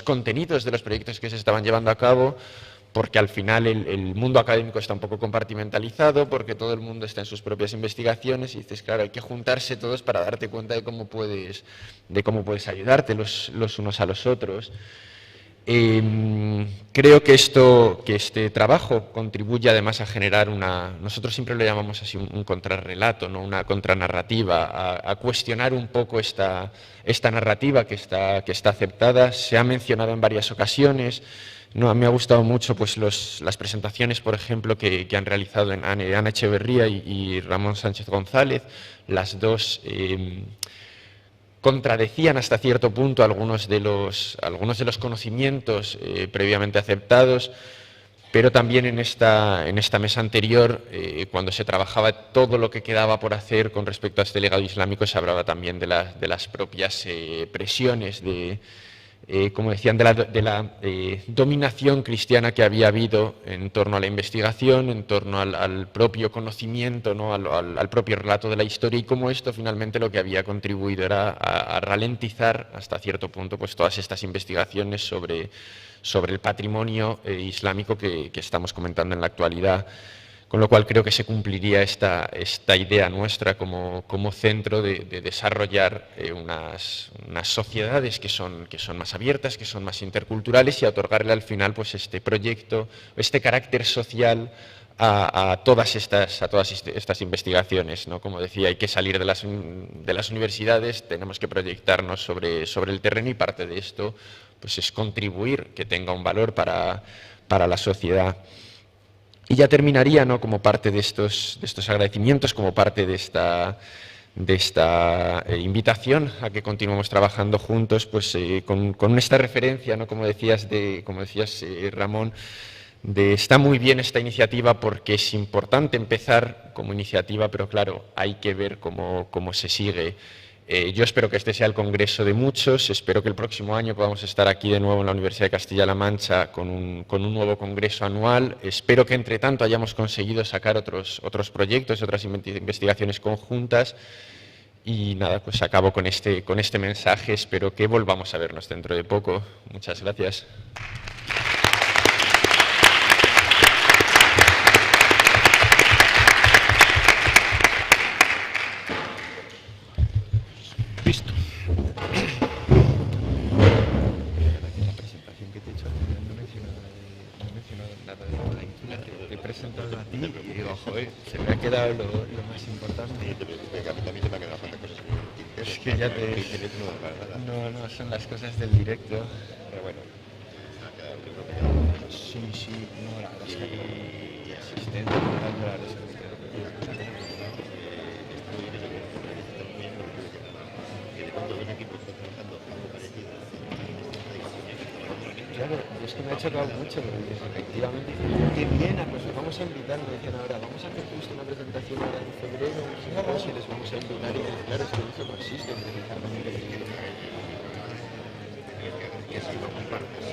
contenidos de los proyectos que se estaban llevando a cabo, porque al final el mundo académico está un poco compartimentalizado, porque todo el mundo está en sus propias investigaciones, y dices, claro, hay que juntarse todos para darte cuenta de cómo puedes ayudarte los unos a los otros. Creo que este trabajo contribuye además a generar nosotros siempre lo llamamos así, un contrarrelato, ¿no?, una contranarrativa, a cuestionar un poco esta narrativa que está aceptada. Se ha mencionado en varias ocasiones. No, me ha gustado mucho pues las presentaciones, por ejemplo, que han realizado Ana Echeverría y Ramón Sánchez González. Las dos contradecían hasta cierto punto algunos de los conocimientos previamente aceptados, pero también en esta mesa anterior, cuando se trabajaba todo lo que quedaba por hacer con respecto a este legado islámico, se hablaba también de las propias presiones como decían, de la dominación cristiana que había habido en torno a la investigación, en torno al propio conocimiento, ¿no?, al propio relato de la historia, y cómo esto finalmente lo que había contribuido era a ralentizar hasta cierto punto pues todas estas investigaciones sobre el patrimonio islámico que estamos comentando en la actualidad. con lo cual creo que se cumpliría esta idea nuestra como centro de desarrollar unas sociedades que son más abiertas, que son más interculturales y a otorgarle al final pues este proyecto, este carácter social a todas estas investigaciones, ¿no? Como decía, hay que salir de las universidades, tenemos que proyectarnos sobre el terreno y parte de esto pues es contribuir, que tenga un valor para la sociedad. Y ya terminaría, ¿no? Como parte de estos agradecimientos, como parte de esta invitación a que continuemos trabajando juntos, pues con esta referencia, ¿no? Como decías Ramón, está muy bien esta iniciativa porque es importante empezar como iniciativa, pero claro, hay que ver cómo se sigue. Yo espero que este sea el congreso de muchos, espero que el próximo año podamos estar aquí de nuevo en la Universidad de Castilla-La Mancha con un nuevo congreso anual. Espero que entre tanto hayamos conseguido sacar otros proyectos, otras investigaciones conjuntas. Y nada, pues acabo con este mensaje. Espero que volvamos a vernos dentro de poco. Muchas gracias. Listo. La presentación que te he hecho no he mencionado nada de la íntula, te he presentado a ti y digo, joder, se me ha quedado lo más importante. A mí también se me ha quedado bastante cosas. Es que ya te... No, son las cosas del directo. Pero bueno, Sí, no, la verdad es que y asistencia, la verdad es que claro, es que me ha chocado mucho, porque efectivamente dicen, qué bien, pues os vamos a invitar, me decían ahora, vamos a hacer justo una presentación ahora en febrero, si les vamos a invitar, y claro, es que eso consiste en presentar. que si lo compartes,